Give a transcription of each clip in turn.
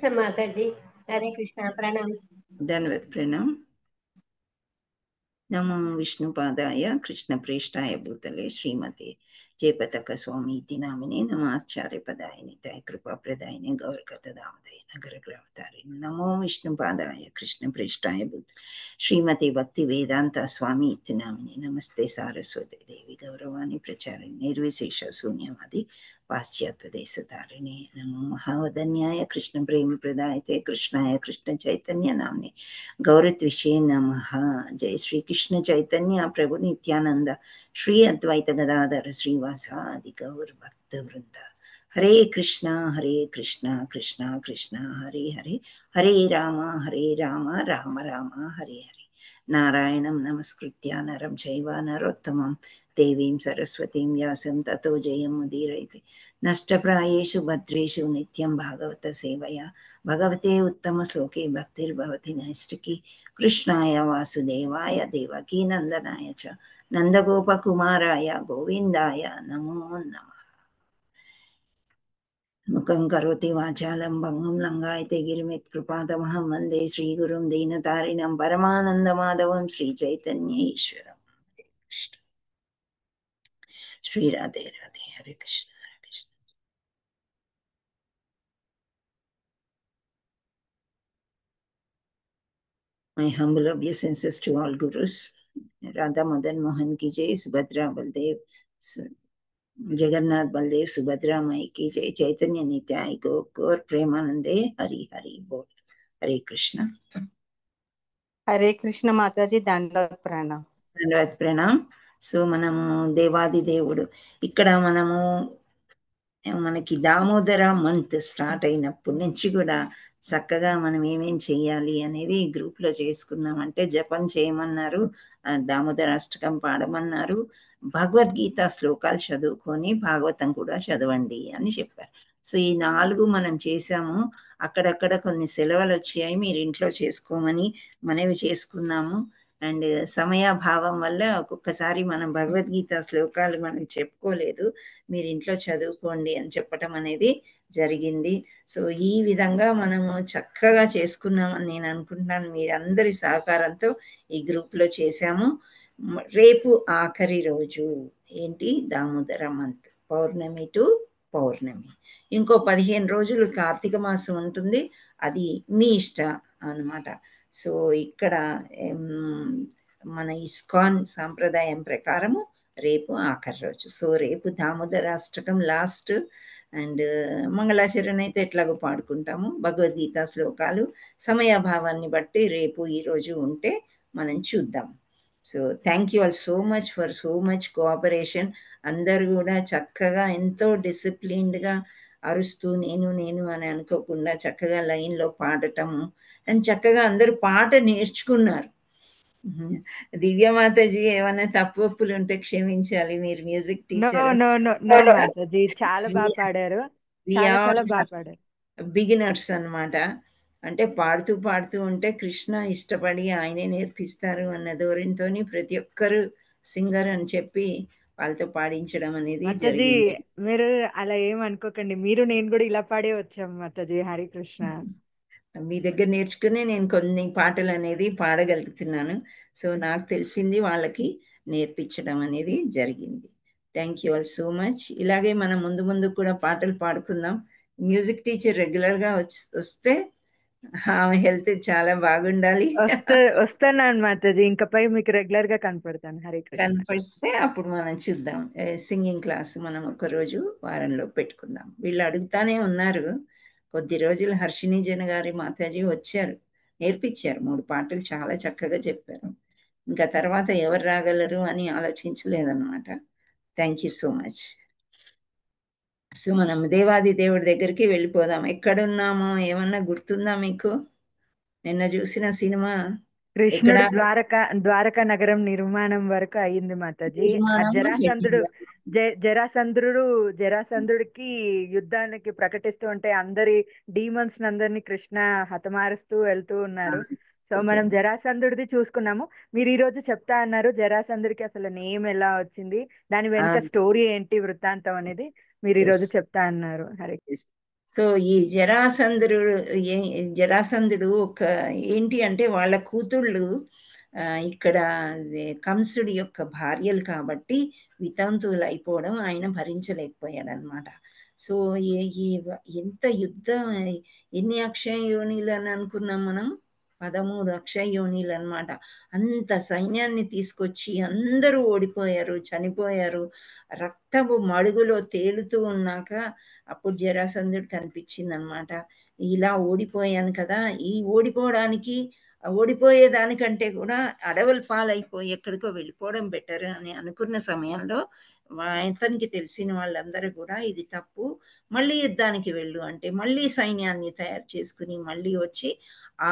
कृष्ण माता जी। हरे कृष्ण प्रणाम। धन्यवाद प्रणाम। नमो विष्णुपादाय कृष्णप्रेष्ठाय भूतले श्रीमते जयपताका स्वामी इति नामिने नमाचार्यपदाय निताय कृपाप्रदायिने गौरकथदामदये नगरग्रामतारिणे नमो विष्णुपादाय कृष्णप्रेष्ठाय भूतले श्रीमते भक्तिवेदान्ता स्वामी इति नामिने नमस्ते सारस्वती देवी गौरवाणी प्रचारिणे निर्विशेष शून्यवादी पाश्चात्यदेशतारिणे नमो महावदन्याय कृष्णप्रेमप्रदायते कृष्णाय कृष्णचैतन्य नाम्ने गौरत्विषे नमः। जय श्री कृष्ण चैतन्य प्रभु नित्यानंद श्री अद्वैत गदाधर श्रीवासादि गौर भक्त वृंद। हरे कृष्णा कृष्णा कृष्णा हरे हरे, हरे राम राम राम हरे हरे। नारायणं नमस्कृत्य नरं चैव नरोत्तमं देवीं सरस्वतीं व्यासं ततो जयमुदीरयते। नष्टप्रायेषु भद्रेषु नित्यं भागवत सेवया भगवते उत्तमश्लोके भक्तिर्भवति नैष्टिकी। कृष्णाय वासुदेवाय देवकी नन्दनाय च नन्दगोपकुमाराय गोविन्दाय नमो नमः। मुखं करोति वाचालं भङ्गं लङ्घयते गिरिमित्कृपातमहं वन्दे श्रीगुरुं दीनतारिणं परमानन्दमाधवं श्रीचैतन्य ईश्वरम्। श्री राधे राधे, हरे कृष्ण हरे Krishna. My humble obeisances to all gurus. Radha Madan Mohan ki jai, Subhadra Baldev, Jagannath Baldev Subhadra माई की जय। चैतन्य नित्याय गौर प्रेमानंदे हरि हरि बोल। हरे कृष्ण। హరే కృష్ణ మాతాజీ దండవత్ ప్రణాం. ధన్యవాద్ ప్రణాం. సో మనము దేవాది దేవుడు ఇక్కడ మనకి దామోదర మంత్ స్టార్ట్ అయినప్పటి నుంచి కూడా చక్కగా మనం ఏమేం చెయ్యాలి అనేది గ్రూప్లో చేసుకున్నామంటే జపం చేయమన్నారు, దామోదర అష్టకం పాడమన్నారు, భగవద్గీత శ్లోకాలు చదువుకొని భాగవతం కూడా చదవండి అని చెప్పారు. సో ఈ 4 మనం చేసాము. అక్కడక్కడ కొన్ని సెలవులు వచ్చాయి, మీరు ఇంట్లో చేసుకోమని మనవి చేసుకున్నాము. అండ్ సమయాభావం వల్ల ఒక్కొక్కసారి మనం భగవద్గీత శ్లోకాలు మనం చెప్పుకోలేదు, మీరు ఇంట్లో చదువుకోండి అని చెప్పటం అనేది జరిగింది. సో ఈ విధంగా మనము చక్కగా చేసుకున్నామని నేను అనుకుంటున్నాను. మీరందరి సహకారంతో ఈ గ్రూప్లో చేశాము. రేపు ఆఖరి రోజు ఏంటి, దామోదర మంత్, పౌర్ణమి టు పౌర్ణమి. ఇంకో 15 రోజులు కార్తీక మాసం ఉంటుంది, అది మీ ఇష్టం అన్నమాట. సో ఇక్కడ మన ఇస్కాన్ సాంప్రదాయం ప్రకారము రేపు ఆఖరి రోజు. సో రేపు దామోదరాష్టకం లాస్ట్, అండ్ మంగళాచరణ అయితే ఎట్లాగో పాడుకుంటాము. భగవద్గీత శ్లోకాలు సమయాభావాన్ని బట్టి రేపు ఈరోజు ఉంటే మనం చూద్దాం. So thank you all so much for so much cooperation. అందరూ కూడా చక్కగా ఎంతో డిసిప్లిన్డ్గా అరుస్తూ నేను నేను అని అనుకోకుండా చక్కగా లైన్లో పాడటము, అండ్ చక్కగా అందరూ పాట నేర్చుకున్నారు. దివ్యమాతాజీ ఏమైనా తప్పులు ఉంటే క్షమించాలి, మీరు మ్యూజిక్ టీచర్. మాతాజీ చాలా బాగా పాడారు, చాలా బాగా పాడారు. బిగినర్స్ అన్నమాట. అంటే పాడుతూ పాడుతూ ఉంటే కృష్ణ ఇష్టపడి ఆయనే నేర్పిస్తారు అన్న ధోరణితోని ప్రతి ఒక్కరు సింగర్ అని చెప్పి వాళ్ళతో పాడించడం అనేది జరిగింది. మీరు అలా ఏమనుకోకండి, మీరు నేను కూడా ఇలా పాడే వచ్చాం మాతాజీ. హరే కృష్ణ. మీ దగ్గర నేర్చుకునే నేను కొన్ని పాటలు అనేది పాడగలుగుతున్నాను. సో నాకు తెలిసింది వాళ్ళకి నేర్పించడం అనేది జరిగింది. Thank you all so much. ఇలాగే మనం ముందు ముందు కూడా పాటలు పాడుకుందాం. మ్యూజిక్ టీచర్ రెగ్యులర్గా వస్తే ఆమె హెల్త్ చాలా బాగుండాలి. వస్తున్నాను మాతాజీ, ఇంకపై మీకు రెగ్యులర్ గా కనపడతాను. హరే కృష్ణ. కనపడిస్తే అప్పుడు మనం చూద్దాం. సింగింగ్ క్లాస్ మనం ఒకరోజు వారంలో పెట్టుకుందాం. వీళ్ళు అడుగుతానే ఉన్నారు. కొద్ది రోజులు హర్షిణి జన గారి మాతాజీ వచ్చారు, నేర్పించారు 3 పాటలు, చాలా చక్కగా చెప్పారు. ఇంకా తర్వాత ఎవరు రాగలరు అని ఆలోచించలేదన్నమాట. Thank you so much. So మనం దేవాది దేవుడి దగ్గరికి వెళ్ళిపోదాం. ఎక్కడున్నామో ఏమన్నా గుర్తుందా మీకు? నిన్న చూసిన సినిమా కృష్ణుడు ద్వారకా నగరం నిర్మాణం వరకు అయింది మాతాజీ. జరాసంధుడికి యుద్ధానికి ప్రకటిస్తూ ఉంటే అందరి డీమన్స్ అందరినీ కృష్ణ హతమారుస్తూ వెళ్తూ ఉన్నారు. సో మనం జరాసంధుడిది చూసుకున్నాము. మీరు ఈ రోజు చెప్తా అన్నారు జరాసంధుడికి అసలు నేమ్ ఎలా వచ్చింది, దాని వెనుక స్టోరీ ఏంటి, వృత్తాంతం అనేది మీరు ఈ రోజు చెప్తా అన్నారు. హరే. సో ఈ జరాసంధుడు ఒక ఏంటి అంటే వాళ్ళ కూతుళ్ళు ఇక్కడ కంసుడి యొక్క భార్యలు కాబట్టి వితంతువులు అయిపోవడం ఆయన భరించలేకపోయాడనమాట. సో ఎంత యుద్ధం, ఎన్ని అక్షయ యోనిలు అని అనుకున్నాం మనం, 13 అక్షయ యోనిలు అనమాట. అంత సైన్యాన్ని తీసుకొచ్చి అందరూ ఓడిపోయారు, చనిపోయారు. రక్తపు మడుగులో తేలుతూ ఉన్నాక అప్పుడు జరాసంధుడు కనిపించింది అనమాట. ఇలా ఓడిపోయాను కదా, ఈ ఓడిపోయేదానికంటే కూడా అడవుల పాలైపోయి ఎక్కడికో వెళ్ళిపోవడం బెటర్ అని అనుకున్న సమయంలో అతనికి తెలిసిన వాళ్ళందరూ కూడా ఇది తప్పు, మళ్ళీ యుద్ధానికి వెళ్ళు అంటే మళ్ళీ సైన్యాన్ని తయారు చేసుకుని మళ్ళీ వచ్చి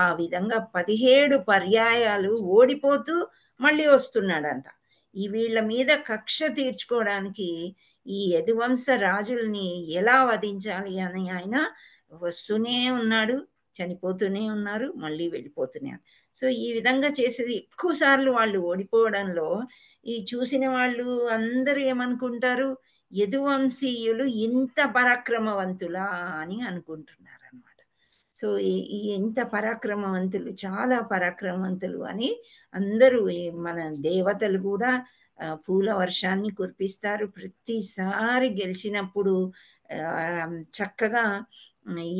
ఆ విధంగా 17 పర్యాయాలు ఓడిపోతూ మళ్ళీ వస్తున్నాడంట. ఈ వీళ్ళ మీద కక్ష తీర్చుకోవడానికి ఈ యదువంశ రాజుల్ని ఎలా వధించాలి అని ఆయన వస్తూనే ఉన్నాడు, చనిపోతూనే ఉన్నారు, మళ్ళీ వెళ్ళిపోతున్నారు. సో ఈ విధంగా చేసేది ఎక్కువ సార్లు వాళ్ళు ఓడిపోవడంలో ఈ చూసిన వాళ్ళు అందరూ ఏమనుకుంటారు, యదువంశీయులు ఇంత పరాక్రమవంతులా అని అనుకుంటున్నారు అనమాట. సో ఈ ఎంత పరాక్రమవంతులు, చాలా పరాక్రమవంతులు అని అందరూ మన దేవతలు కూడా పూల వర్షాన్ని కురిపిస్తారు. ప్రతిసారి గెలిచినప్పుడు చక్కగా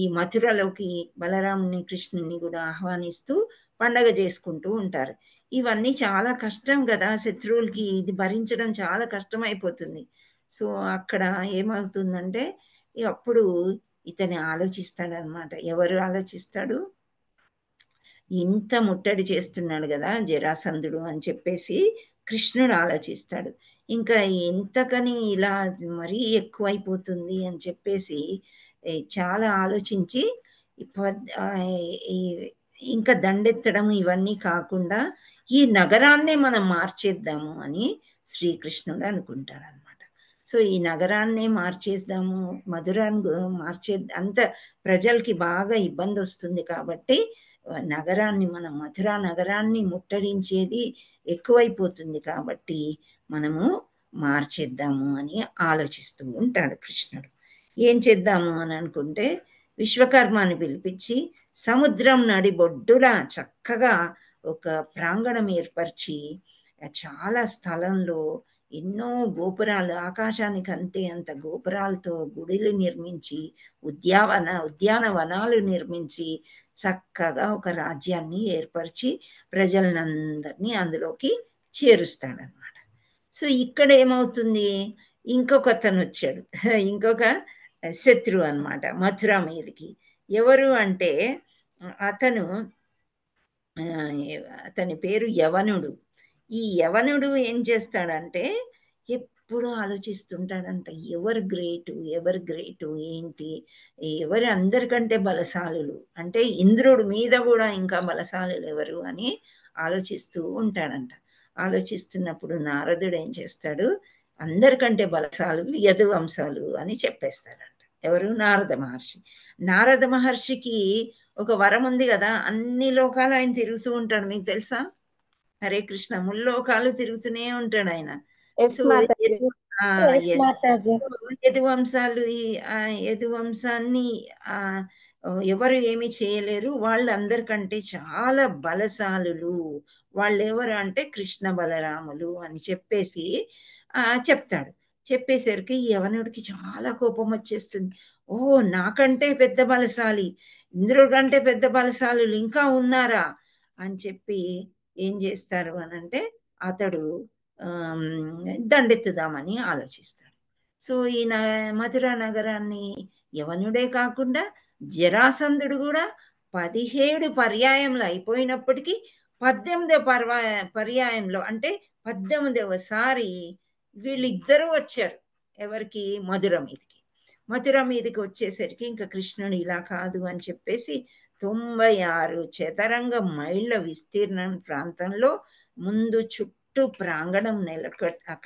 ఈ మథురలోకి బలరాముని కృష్ణుని కూడా ఆహ్వానిస్తూ పండగ చేసుకుంటూ ఉంటారు. ఇవన్నీ చాలా కష్టం కదా, శత్రువులకి ఇది భరించడం చాలా కష్టం అయిపోతుంది. సో అక్కడ ఏమవుతుందంటే అప్పుడు ఇతని ఆలోచిస్తాడనమాట. ఎవరు ఆలోచిస్తాడు, ఇంత ముట్టడి చేస్తున్నాడు కదా జరాసంధుడు అని చెప్పేసి కృష్ణుడు ఆలోచిస్తాడు. ఇంకా ఎంతకని ఇలా మరీ ఎక్కువైపోతుంది అని చెప్పేసి చాలా ఆలోచించి ఇంకా దండెత్తడం ఇవన్నీ కాకుండా ఈ నగరాన్నే మనం మార్చేద్దాము అని శ్రీకృష్ణుడు అనుకుంటాడు అనమాట. సో ఈ నగరాన్నే మార్చేద్దాము, మధురాన్ని అంత ప్రజలకి బాగా ఇబ్బంది వస్తుంది కాబట్టి నగరాన్ని, మనం మథురా నగరాన్ని ముట్టడించేది ఎక్కువైపోతుంది కాబట్టి మనము మార్చేద్దాము అని ఆలోచిస్తూ ఉంటాడు కృష్ణుడు. ఏం చేద్దాము అని అనుకుంటే విశ్వకర్మని పిలిపించి సముద్రం నడిబొడ్డులా చక్కగా ఒక ప్రాంగణం ఏర్పరిచి చాలా స్థలంలో ఎన్నో గోపురాలు, ఆకాశానికి అంత గోపురాలతో గుడిలు నిర్మించి ఉద్యానవనాలు నిర్మించి చక్కగా ఒక రాజ్యాన్ని ఏర్పరిచి ప్రజలందరినీ అందులోకి చేరుస్తాడనమాట. సో ఇక్కడ ఏమవుతుంది, ఇంకొక అతను వచ్చాడు, ఇంకొక శత్రువు అనమాట మథుర మీదకి. ఎవరు అంటే అతని పేరు యవనుడు. ఈ యవనుడు ఏం చేస్తాడంటే ఎప్పుడు ఆలోచిస్తుంటాడంట, ఎవరు గ్రేటు ఏంటి, ఎవరు అందరికంటే బలశాలులు అంటే ఇంద్రుడి మీద కూడా ఇంకా బలశాలులు ఎవరు అని ఆలోచిస్తూ ఉంటాడంట. ఆలోచిస్తున్నప్పుడు నారదుడు ఏం చేస్తాడు, అందరికంటే బలశాలులు యదువంశాలు అని చెప్పేస్తాడంట. ఎవరు, నారద మహర్షికి ఒక వరం ఉంది కదా, అన్ని లోకాలు ఆయన తిరుగుతూ ఉంటాడు, మీకు తెలుసా? హరే కృష్ణ, ముల్లోకాలు తిరుగుతూనే ఉంటాడు ఆయన. సో యదువంశాన్ని ఎవరు ఏమి చేయలేరు, వాళ్ళందరికంటే చాలా బలశాలులు వాళ్ళు ఎవరు అంటే కృష్ణ బలరాములు అని చెప్పేసి చెప్తాడు. చెప్పేసరికి యవనుడికి చాలా కోపం వచ్చేస్తుంది. ఓ, నాకంటే పెద్ద బలశాలి, ఇంద్రుడి కంటే పెద్ద బలశాలులు ఇంకా ఉన్నారా అని చెప్పి ఏం చేస్తారు అనంటే అతడు దండెత్తుదామని ఆలోచిస్తాడు. సో ఈ మథురా నగరాన్ని యవనుడే కాకుండా జరాసంధుడు కూడా 17 పర్యాయంలో అయిపోయినప్పటికీ 18వ పర్యాయంలో అంటే 18వసారి వీళ్ళిద్దరూ వచ్చారు. ఎవరికి? మథుర మీదకి వచ్చేసరికి ఇంకా కృష్ణుడు ఇలా కాదు అని చెప్పేసి 96 చదరంగ మైళ్ళ విస్తీర్ణ ప్రాంతంలో ముందు చుట్టూ ప్రాంగణం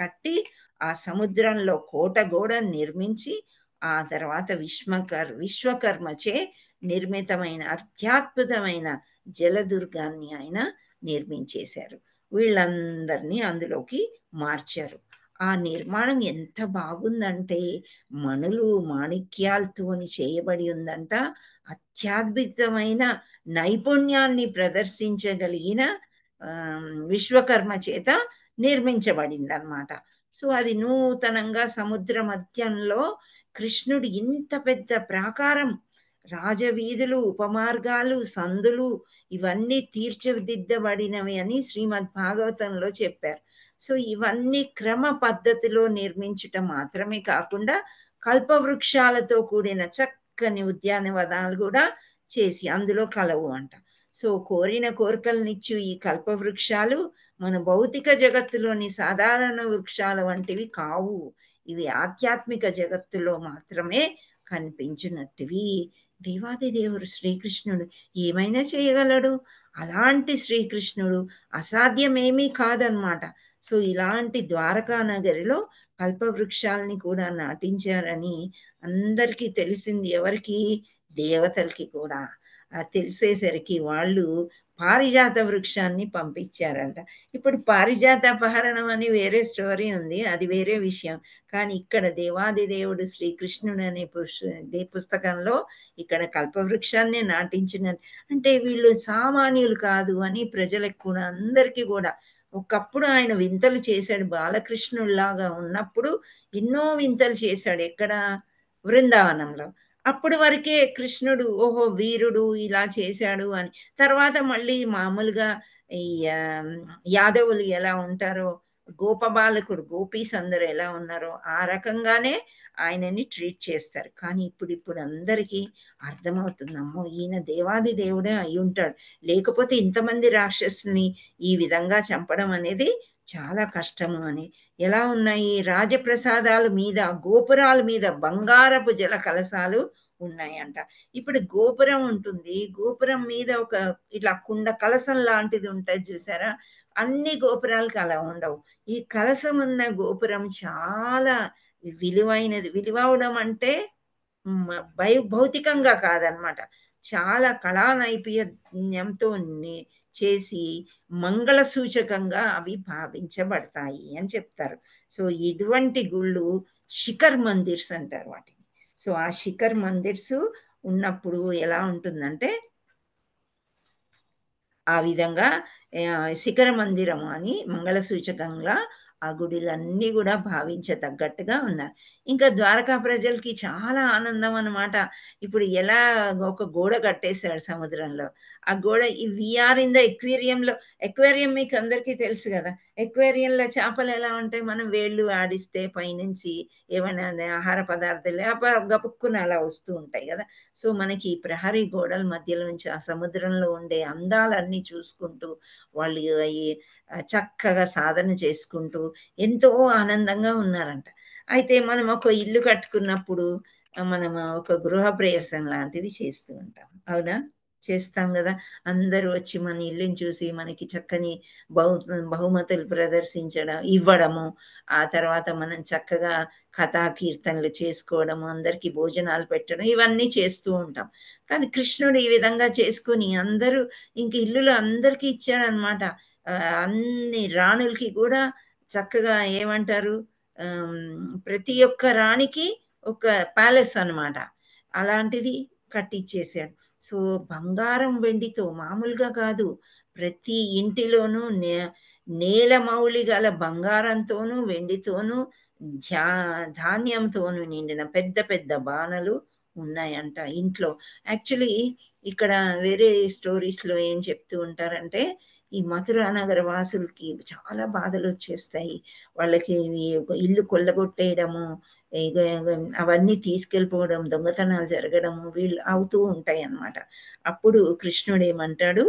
కట్టి ఆ సముద్రంలో కోట గోడ నిర్మించి ఆ తర్వాత విశ్వకర్మచే నిర్మితమైన అత్యద్భుతమైన జలదుర్గాన్ని ఆయన నిర్మించేశారు. వీళ్ళందరినీ అందులోకి మార్చారు. ఆ నిర్మాణం ఎంత బాగుందంటే మణులు మాణిక్యాలతోని చేయబడి ఉందంట. అత్యద్భుతమైన నైపుణ్యాన్ని ప్రదర్శించగలిగిన విశ్వకర్మ చేత నిర్మించబడిందనమాట. సో అది నూతనంగా సముద్ర మధ్యంలో కృష్ణుడు ఇంత పెద్ద ప్రాకారం, రాజవీధులు, ఉపమార్గాలు, సందులు ఇవన్నీ తీర్చిదిద్దబడినవి అని శ్రీమద్ భాగవతంలో చెప్పారు. సో ఇవన్నీ క్రమ పద్ధతిలో నిర్మించటం మాత్రమే కాకుండా కల్పవృక్షాలతో కూడిన చక్కని ఉద్యానవనాలు కూడా చేసి అందులో కలవు అంట. సో కోరిన కోరికలనిచ్చు ఈ కల్పవృక్షాలు మన భౌతిక జగత్తులోని సాధారణ వృక్షాల వంటివి కావు. ఇవి ఆధ్యాత్మిక జగత్తులో మాత్రమే కనిపించినట్టువి. దేవాది దేవుడు శ్రీకృష్ణుడు ఏమైనా చేయగలడు. అలాంటి శ్రీకృష్ణుడు అసాధ్యమేమీ కాదనమాట. సో ఇలాంటి ద్వారకా నగరిలో కల్పవృక్షాలని కూడా నాటించారని అందరికీ తెలిసింది. ఎవరికి? దేవతలకి కూడా. తెలిసేసరికి వాళ్ళు పారిజాత వృక్షాన్ని పంపించారంట. ఇప్పుడు పారిజాతాపహరణం అని వేరే స్టోరీ ఉంది, అది వేరే విషయం. కానీ ఇక్కడ దేవాది దేవుడు శ్రీకృష్ణుడు అనే పుస్తకంలో ఇక్కడ కల్పవృక్షాన్ని నాటించిన అంటే వీళ్ళు సామాన్యులు కాదు అని ప్రజలకు కూడా అందరికీ కూడా. ఒకప్పుడు ఆయన వింతలు చేశాడు, బాలకృష్ణుల్లాగా ఉన్నప్పుడు ఎన్నో వింతలు చేశాడు. ఎక్కడ? వృందావనంలో. అప్పుడు వరకే కృష్ణుడు ఓహో వీరుడు ఇలా చేశాడు అని. తర్వాత మళ్ళీ మామూలుగా ఈ యాదవులు ఎలా ఉంటారో, గోపబాలకుడు గోపీస్ అందరూ ఎలా ఉన్నారో ఆ రకంగానే ఆయనని ట్రీట్ చేస్తారు. కానీ ఇప్పుడు అందరికీ అర్థమవుతుందమ్మో ఈయన దేవాది దేవుడే అయి ఉంటాడు, లేకపోతే ఇంతమంది రాక్షసుని ఈ విధంగా చంపడం అనేది చాలా కష్టము అని. ఎలా ఉన్నాయి? రాజప్రసాదాల మీద, గోపురాల మీద బంగారపు జల కలశాలు ఉన్నాయంట. ఇప్పుడు గోపురం ఉంటుంది, గోపురం మీద ఒక ఇట్లా కుండ కలశం లాంటిది ఉంటుంది చూసారా? అన్ని గోపురాలకు అలా ఉండవు. ఈ కలశం ఉన్న గోపురం చాలా విలువైనది. విలువవడం అంటే భౌతికంగా కాదనమాట, చాలా కళా నైపుణ్యంతో చేసి మంగళ సూచకంగా అవి భావించబడతాయి అని చెప్తారు. సో ఇటువంటి గుళ్ళు శిఖర్ మందిర్స్ అంటారు వాటిని. సో ఆ శిఖర్ మందిర్స్ ఉన్నప్పుడు ఎలా ఉంటుందంటే ఆ విధంగా శిఖర మందిరము అని మంగళ సూచకంగా ఆ గుడిలన్నీ కూడా భావించతగ్గట్టుగా ఉన్నారు. ఇంకా ద్వారకా ప్రజలకి చాలా ఆనందం అన్నమాట. ఇప్పుడు ఎలా ఒక గోడ కట్టేశాడు సముద్రంలో, ఆ గోడ వీఆర్ ఇన్ ద ఎక్వేరియంలో. ఎక్వేరియం మీకు అందరికీ తెలుసు కదా, ఎక్వేరియంలో చేపలు ఎలా ఉంటాయి, మనం వేళ్ళు ఆడిస్తే పైనుంచి ఏమైనా ఆహార పదార్థాలు గపుక్కున అలా వస్తూ ఉంటాయి కదా. సో మనకి ప్రహరీ గోడల మధ్యలోంచి ఆ సముద్రంలో ఉండే అందాలన్నీ చూసుకుంటూ వాళ్ళు చక్కగా సాధన చేసుకుంటూ ఎంతో ఆనందంగా ఉన్నారంట. అయితే మనం ఒక ఇల్లు కట్టుకున్నప్పుడు మనం ఒక గృహ ప్రవేశం లాంటిది చేస్తూ ఉంటాం, అవునా? చేస్తాం కదా. అందరూ వచ్చి మన ఇల్లుని చూసి మనకి చక్కని బహుమతులు ప్రదర్శించడం, ఇవ్వడము, ఆ తర్వాత మనం చక్కగా కథా కీర్తనలు చేసుకోవడము, అందరికీ భోజనాలు పెట్టడం, ఇవన్నీ చేస్తూ ఉంటాం. కానీ కృష్ణుడు ఈ విధంగా చేసుకుని అందరూ ఇంక ఇల్లులు అందరికీ ఇచ్చాడనమాట. అన్ని రాణులకి కూడా చక్కగా ఏమంటారు, ప్రతి ఒక్క రాణికి ఒక ప్యాలెస్ అన్నమాట, అలాంటిది కట్టిచ్చేసాడు. సో బంగారం వెండితో మామూలుగా కాదు, ప్రతి ఇంటిలోనూ నేలమౌళి గల బంగారంతోనూ వెండితోనూ ధాన్యంతోనూ నిండిన పెద్ద పెద్ద బాణలు ఉన్నాయంట ఇంట్లో. యాక్చువల్లీ ఇక్కడ వేరే స్టోరీస్లో ఏం చెప్తూ ఉంటారంటే ఈ మథురా నగర వాసులకి చాలా బాధలు వచ్చేస్తాయి. వాళ్ళకి ఇల్లు కొల్లగొట్టేయడము, అవన్నీ తీసుకెళ్ళిపోవడం, దొంగతనాలు జరగడము వీళ్ళు అవుతూ ఉంటాయి అన్నమాట. అప్పుడు కృష్ణుడు ఏమంటాడు,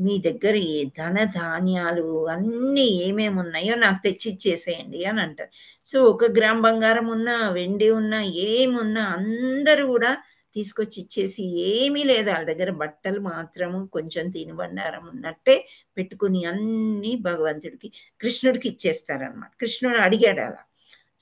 మీ దగ్గర ఏ ధన ధాన్యాలు అన్నీ ఏమేమి ఉన్నాయో నాకు తెచ్చిచ్చేసేయండి అని అంటారు. సో 1 గ్రామ్ బంగారం ఉన్నా, వెండి ఉన్నా, ఏమున్నా అందరూ కూడా తీసుకొచ్చి ఇచ్చేసి, ఏమీ లేదు వాళ్ళ దగ్గర, బట్టలు మాత్రము కొంచెం తినుబండారం ఉన్నట్టే పెట్టుకుని అన్నీ భగవంతుడికి కృష్ణుడికి ఇచ్చేస్తారనమాట. కృష్ణుడు అడిగాడు అలా.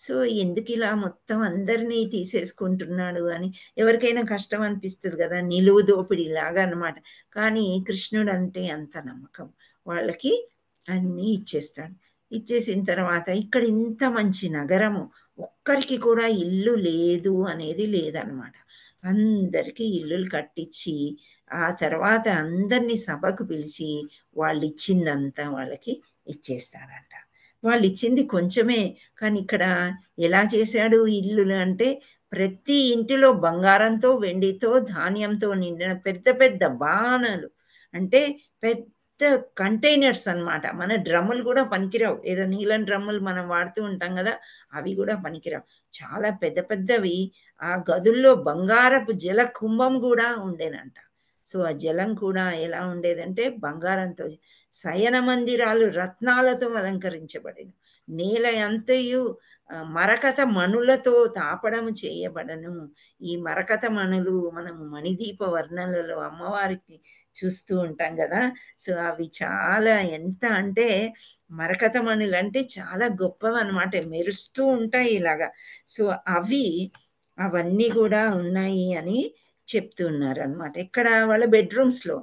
సో ఎందుకు ఇలా మొత్తం అందరినీ తీసేసుకుంటున్నాడు అని ఎవరికైనా కష్టం అనిపిస్తుంది కదా, నిలువు దోపిడీ లాగా అనమాట. కానీ కృష్ణుడు అంటే అంత నమ్మకం, వాళ్ళకి అన్నీ ఇచ్చేస్తాడు. ఇచ్చేసిన తర్వాత ఇక్కడ ఇంత మంచి నగరము, ఒక్కరికి కూడా ఇల్లు లేదు అనేది లేదనమాట. అందరికీ ఇల్లులు కట్టించి ఆ తర్వాత అందరినీ సభకు పిలిచి వాళ్ళు ఇచ్చిందంతా వాళ్ళకి ఇచ్చేస్తాడంట. వాళ్ళు ఇచ్చింది కొంచెమే, కానీ ఇక్కడ ఎలా చేశాడు ఇల్లులు అంటే ప్రతి ఇంటిలో బంగారంతో వెండితో ధాన్యంతో నిండిన పెద్ద పెద్ద బాణలు, అంటే పెద్ద కంటైనర్స్ అన్నమాట. మన డ్రమ్ములు కూడా పనికిరావు, ఏదో నీలం డ్రమ్ములు మనం వాడుతూ ఉంటాం కదా, అవి కూడా పనికిరావు. చాలా పెద్ద పెద్దవి. ఆ గదుల్లో బంగారపు జల కుంభం కూడా ఉండేనంట. సో ఆ జలం కూడా ఎలా ఉండేదంటే బంగారంతో. శయన మందిరాలు రత్నాలతో అలంకరించబడేది. నేల అంతయు మరకత మణులతో తాపడము చేయబడను. ఈ మరకత మణులు మనము మణిదీప వర్ణనలలో అమ్మవారికి చూస్తూ ఉంటాం కదా. సో అవి చాలా ఎంత అంటే మరకత మణులు అంటే చాలా గొప్పవి అనమాట, మెరుస్తూ ఉంటాయి ఇలాగా. సో అవన్నీ కూడా ఉన్నాయి అని చెప్తున్నారు అనమాట. ఇక్కడ వాళ్ళ బెడ్రూమ్స్లో,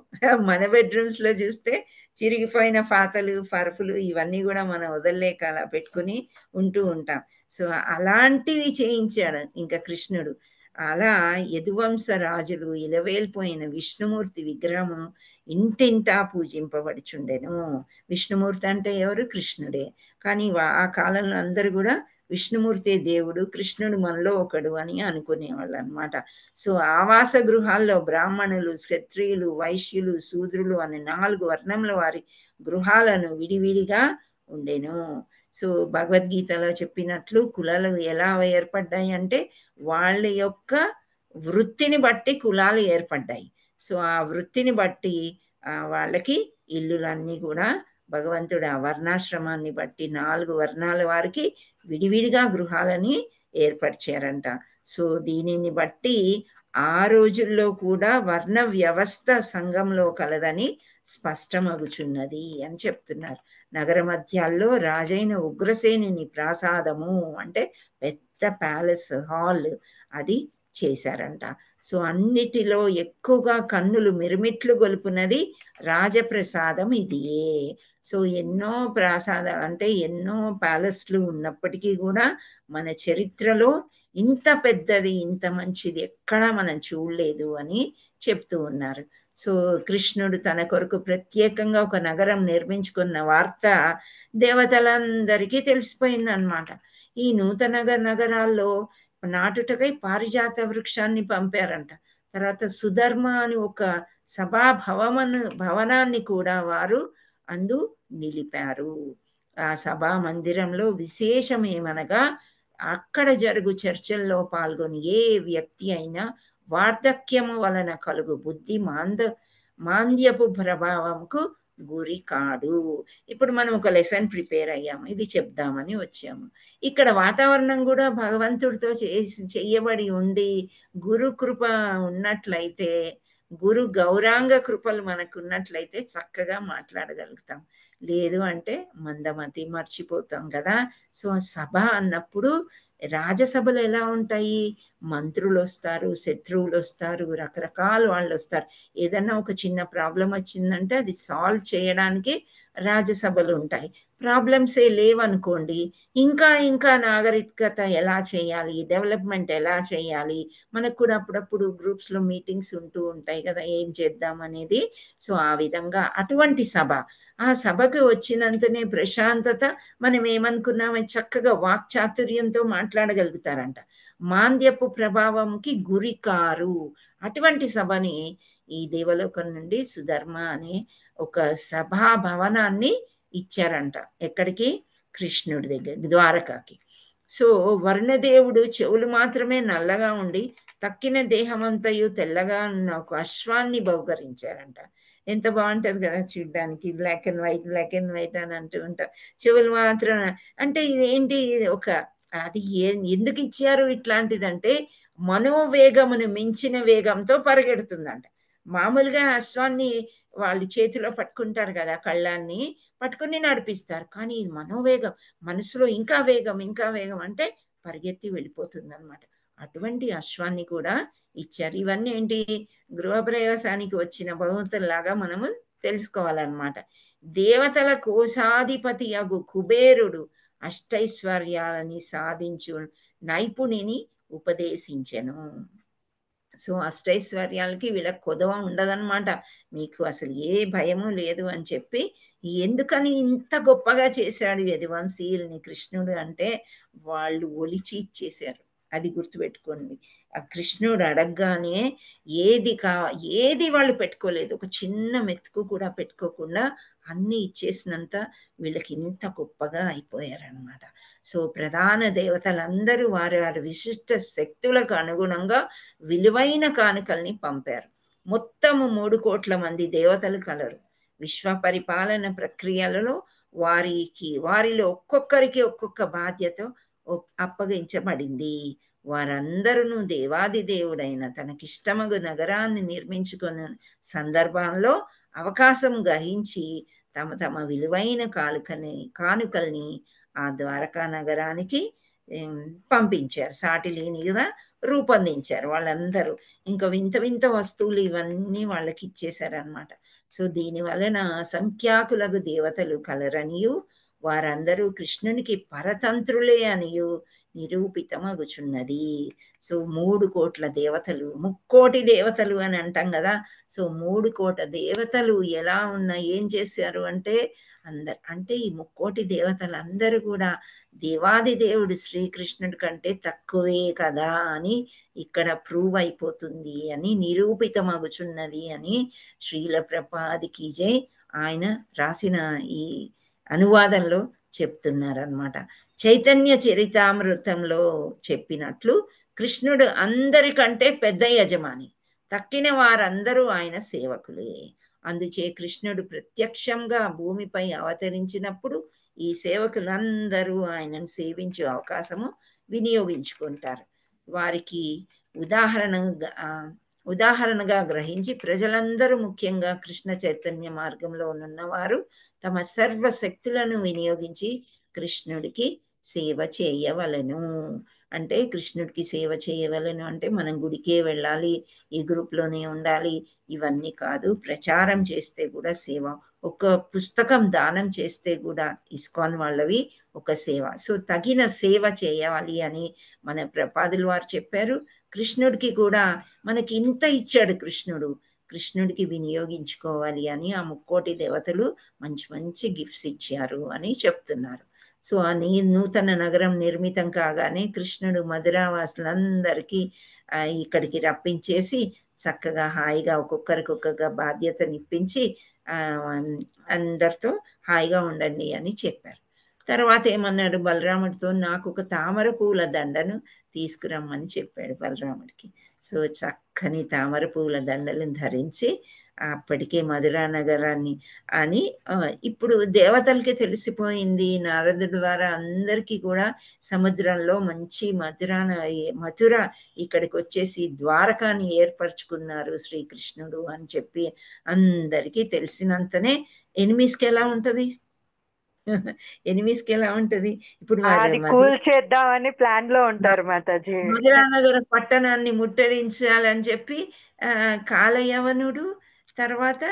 మన బెడ్రూమ్స్లో చూస్తే చిరిగిపోయిన పాతలు పరుపులు ఇవన్నీ కూడా మనం వదలలేక అలా పెట్టుకుని ఉంటూ ఉంటాం. సో అలాంటివి చేయించాడు ఇంకా కృష్ణుడు. అలా యదువంశ రాజులు ఇలవేల్పోయిన విష్ణుమూర్తి విగ్రహము ఇంటింటా పూజింపబడుచుండెను. విష్ణుమూర్తి అంటే ఎవరు? కృష్ణుడే. కానీ ఆ కాలంలో అందరూ కూడా విష్ణుమూర్తి దేవుడు, కృష్ణుడు మనలో ఒకడు అని అనుకునేవాళ్ళు అనమాట. సో ఆవాస గృహాల్లో బ్రాహ్మణులు, క్షత్రియులు, వైశ్యులు, శూద్రులు అనే 4 వర్ణముల వారి గృహాలను విడివిడిగా ఉండెను. సో భగవద్గీతలో చెప్పినట్లు కులాలు ఎలా ఏర్పడ్డాయి అంటే వాళ్ళ యొక్క వృత్తిని బట్టి కులాలు ఏర్పడ్డాయి. సో ఆ వృత్తిని బట్టి వాళ్ళకి ఇల్లులన్నీ కూడా భగవంతుడు ఆ వర్ణాశ్రమాన్ని బట్టి 4 వర్ణాల వారికి విడివిడిగా గృహాలని ఏర్పరిచారంట. సో దీనిని బట్టి ఆ రోజుల్లో కూడా వర్ణ వ్యవస్థ సంఘంలో కలదని స్పష్టమగుచున్నది అని చెప్తున్నారు. నగర మధ్యాల్లో రాజైన ఉగ్రసేనుని ప్రాసాదము అంటే పెద్ద ప్యాలెస్ హాల్ అది చేశారంట. సో అన్నిటిలో ఎక్కువగా కన్నులు మిరుమిట్లు గొలుపునది రాజప్రసాదం ఇదియే. సో ఎన్నో ప్రాసాదాలు అంటే ఎన్నో ప్యాలెస్లు ఉన్నప్పటికీ కూడా మన చరిత్రలో ఇంత పెద్దది ఇంత మంచిది ఎక్కడా మనం చూడలేదు అని చెప్తూ ఉన్నారు. సో కృష్ణుడు తన కొరకు ప్రత్యేకంగా ఒక నగరం నిర్మించుకున్న వార్త దేవతలందరికీ తెలిసిపోయింది అనమాట. ఈ నూతన నగరాల్లో నాటుటకై పారిజాత వృక్షాన్ని పంపారంట. తర్వాత సుధర్మ అని ఒక భవనాన్ని కూడా వారు అందు నిలిపారు. ఆ సభా మందిరంలో విశేషం ఏమనగా అక్కడ జరుగు చర్చల్లో పాల్గొని ఏ వ్యక్తి అయినా వార్ధక్యము వలన కలుగు బుద్ధి మాంద్యపు ప్రభావంకు గురి కాడు. ఇప్పుడు మనం ఒక లెసన్ ప్రిపేర్ అయ్యాము, ఇది చెప్దామని వచ్చాము. ఇక్కడ వాతావరణం కూడా భగవంతుడితో చెయ్యబడి ఉండి గురు కృప ఉన్నట్లయితే, గురు గౌరాంగ కృపలు మనకు ఉన్నట్లయితే చక్కగా మాట్లాడగలుగుతాం. లేదు అంటే మందమతి మర్చిపోతాం కదా. సో సభ అన్నప్పుడు రాజసభలు ఎలా ఉంటాయి? మంత్రులు వస్తారు, శత్రువులు వస్తారు, రకరకాల వాళ్ళు వస్తారు. ఏదన్నా ఒక చిన్న ప్రాబ్లం వచ్చిందంటే అది సాల్వ్ చేయడానికి రాజసభలు ఉంటాయి. ప్రాబ్లమ్సే లేవనుకోండి, ఇంకా ఇంకా నాగరికత ఎలా చేయాలి, డెవలప్మెంట్ ఎలా చేయాలి, మనకు కూడా అప్పుడప్పుడు గ్రూప్స్లో మీటింగ్స్ ఉంటూ ఉంటాయి కదా, ఏం చేద్దాం అనేది. సో ఆ విధంగా అటువంటి సభ, ఆ సభకు వచ్చినంతనే ప్రశాంతత, మనం ఏమనుకున్నామే చక్కగా వాక్చాతుర్యంతో మాట్లాడగలుగుతారంట. మాంద్యపు ప్రభావంకి గురికారు. అటువంటి సభని ఈ దేవలోకం నుండి సుధర్మ అనే ఒక సభా భవనాన్ని ఇచ్చారంట. ఎక్కడికి? కృష్ణుడి దగ్గర, ద్వారకాకి. సో వర్ణదేవుడు చెవులు మాత్రమే నల్లగా ఉండి తక్కిన దేహమంతయు తెల్లగా ఉన్న ఒక అశ్వాన్ని బహుకరించారంట. ఎంత బాగుంటది కదా చూడ్డానికి, బ్లాక్ అండ్ వైట్ అని అంటూ ఉంటాం. చెవులు మాత్రం అంటే ఇదేంటి, ఒక అది ఎందుకు ఇచ్చారు ఇట్లాంటిదంటే మనోవేగమును మించిన వేగంతో పరిగెడుతుందంట. మామూలుగా అశ్వాన్ని వాళ్ళు చేతిలో పట్టుకుంటారు కదా, కళ్ళాన్ని పట్టుకుని నడిపిస్తారు. కానీ ఇది మనోవేగం, మనసులో ఇంకా వేగం అంటే పరిగెత్తి వెళ్ళిపోతుంది అనమాట. అటువంటి అశ్వాన్ని కూడా ఇచ్చారు. ఇవన్నీ ఏంటి, గృహప్రవేశానికి వచ్చిన బహుమతుల్లాగా మనము తెలుసుకోవాలన్నమాట. దేవతల కోశాధిపతి అగు కుబేరుడు అష్టైశ్వర్యాలని సాధించు నైపుణిని ఉపదేశించెను. సో అష్టైశ్వర్యాలకి వీళ్ళకి కొదవ ఉండదన్నమాట. మీకు అసలు ఏ భయము లేదు అని చెప్పి, ఎందుకని ఇంత గొప్పగా చేశాడు యదువంశీయుల్ని కృష్ణుడు అంటే, వాళ్ళు ఒలిచి ఇచ్చేశారు. అది గుర్తుపెట్టుకోండి. ఆ కృష్ణుడు అడగగానే ఏది వాళ్ళు పెట్టుకోలేదు. ఒక చిన్న మెతుకు కూడా పెట్టుకోకుండా అన్ని ఇచ్చేసినంత వీళ్ళకి ఇంత గొప్పగా అయిపోయారనమాట. సో ప్రధాన దేవతలందరూ వారి వారి విశిష్ట శక్తులకు అనుగుణంగా విలువైన కానుకల్ని పంపారు. మొత్తము 3 కోట్ల మంది దేవతలు కలరు. విశ్వ పరిపాలన ప్రక్రియలలో వారిలో ఒక్కొక్కరికి ఒక్కొక్క బాధ్యత అప్పగించబడింది. వారందరూ దేవాది దేవుడైన తనకిష్టమగు నగరాన్ని నిర్మించుకున్న సందర్భంలో అవకాశం గ్రహించి తమ తమ విలువైన కానుకల్ని ఆ ద్వారకా నగరానికి పంపించారు. సాటి లేనిగా రూపొందించారు వాళ్ళందరూ. ఇంకా వింత వింత వస్తువులు ఇవన్నీ వాళ్ళకి ఇచ్చేశారనమాట. సో దీని వలన అసంఖ్యాకులకు దేవతలు కలరనియు వారందరూ కృష్ణునికి పరతంత్రులే అనియు నిరూపితమగుచున్నది. సో 3 కోట్ల దేవతలు, 3 దేవతలు అని అంటాం కదా. సో 3 కోట్ల దేవతలు ఎలా ఏం చేశారు అంటే అంటే ఈ 3 దేవతలు అందరూ కూడా దేవాది దేవుడు శ్రీకృష్ణుడి కంటే తక్కువే కదా అని ఇక్కడ ప్రూవ్ అయిపోతుంది అని, నిరూపితమగుచున్నది అని శ్రీల ప్రభుపాదికి జై ఆయన రాసిన ఈ అనువాదంలో చెప్తున్నారనమాట. చైతన్య చరితామృతంలో చెప్పినట్లు కృష్ణుడు అందరికంటే పెద్ద యజమాని, తక్కిన వారందరూ ఆయన సేవకులే. అందుచే కృష్ణుడు ప్రత్యక్షంగా భూమిపై అవతరించినప్పుడు ఈ సేవకులందరూ ఆయనను సేవించే అవకాశము వినియోగించుకుంటారు. వారికి ఉదాహరణగా గ్రహించి ప్రజలందరూ, ముఖ్యంగా కృష్ణ చైతన్య మార్గంలో ఉన్నవారు తమ సర్వశక్తులను వినియోగించి కృష్ణుడికి సేవ చేయవలను. అంటే కృష్ణుడికి సేవ చేయవలను అంటే మనం గుడికే వెళ్ళాలి, ఈ గ్రూప్లోనే ఉండాలి, ఇవన్నీ కాదు. ప్రచారం చేస్తే కూడా సేవ. ఒక పుస్తకం దానం చేస్తే కూడా ఇస్కాన్ వాళ్ళవి ఒక సేవ. సో తగిన సేవ చేయాలి అని మన ప్రభుపాదుల వారు చెప్పారు. కృష్ణుడికి కూడా మనకి ఇంత ఇచ్చాడు కృష్ణుడికి వినియోగించుకోవాలి అని ఆ 3 దేవతలు మంచి మంచి గిఫ్ట్స్ ఇచ్చారు అని చెప్తున్నారు. సో ఆ నూతన నగరం నిర్మితం కాగానే కృష్ణుడు మధురావాసులందరికీ ఇక్కడికి రప్పించేసి చక్కగా హాయిగా ఒక్కొక్కరికి ఒక్కొక్క బాధ్యతనిప్పించి అందరితో హాయిగా ఉండండి అని చెప్పారు. తర్వాత ఏమన్నాడు బలరాముడితో, నాకు ఒక తామర పూల దండను తీసుకురమ్మని చెప్పాడు బలరాముడికి. సో చక్కని తామర పూల దండలను ధరించి అప్పటికే మధురా నగరాన్ని అని ఇప్పుడు దేవతలకి తెలిసిపోయింది నారదుడి ద్వారా అందరికీ కూడా సముద్రంలో మంచి మధుర ఇక్కడికి వచ్చేసి ద్వారకాని ఏర్పరచుకున్నారు శ్రీకృష్ణుడు అని చెప్పి అందరికీ తెలిసినంతనే ఎనిమిస్కి ఎలా ఉంటది ఇప్పుడు చేద్దామని ప్లాన్ లో ఉంటారు మాతాజీ. మధురానగర పట్టణాన్ని ముట్టడించాలని చెప్పి కాలయవనుడు, తర్వాత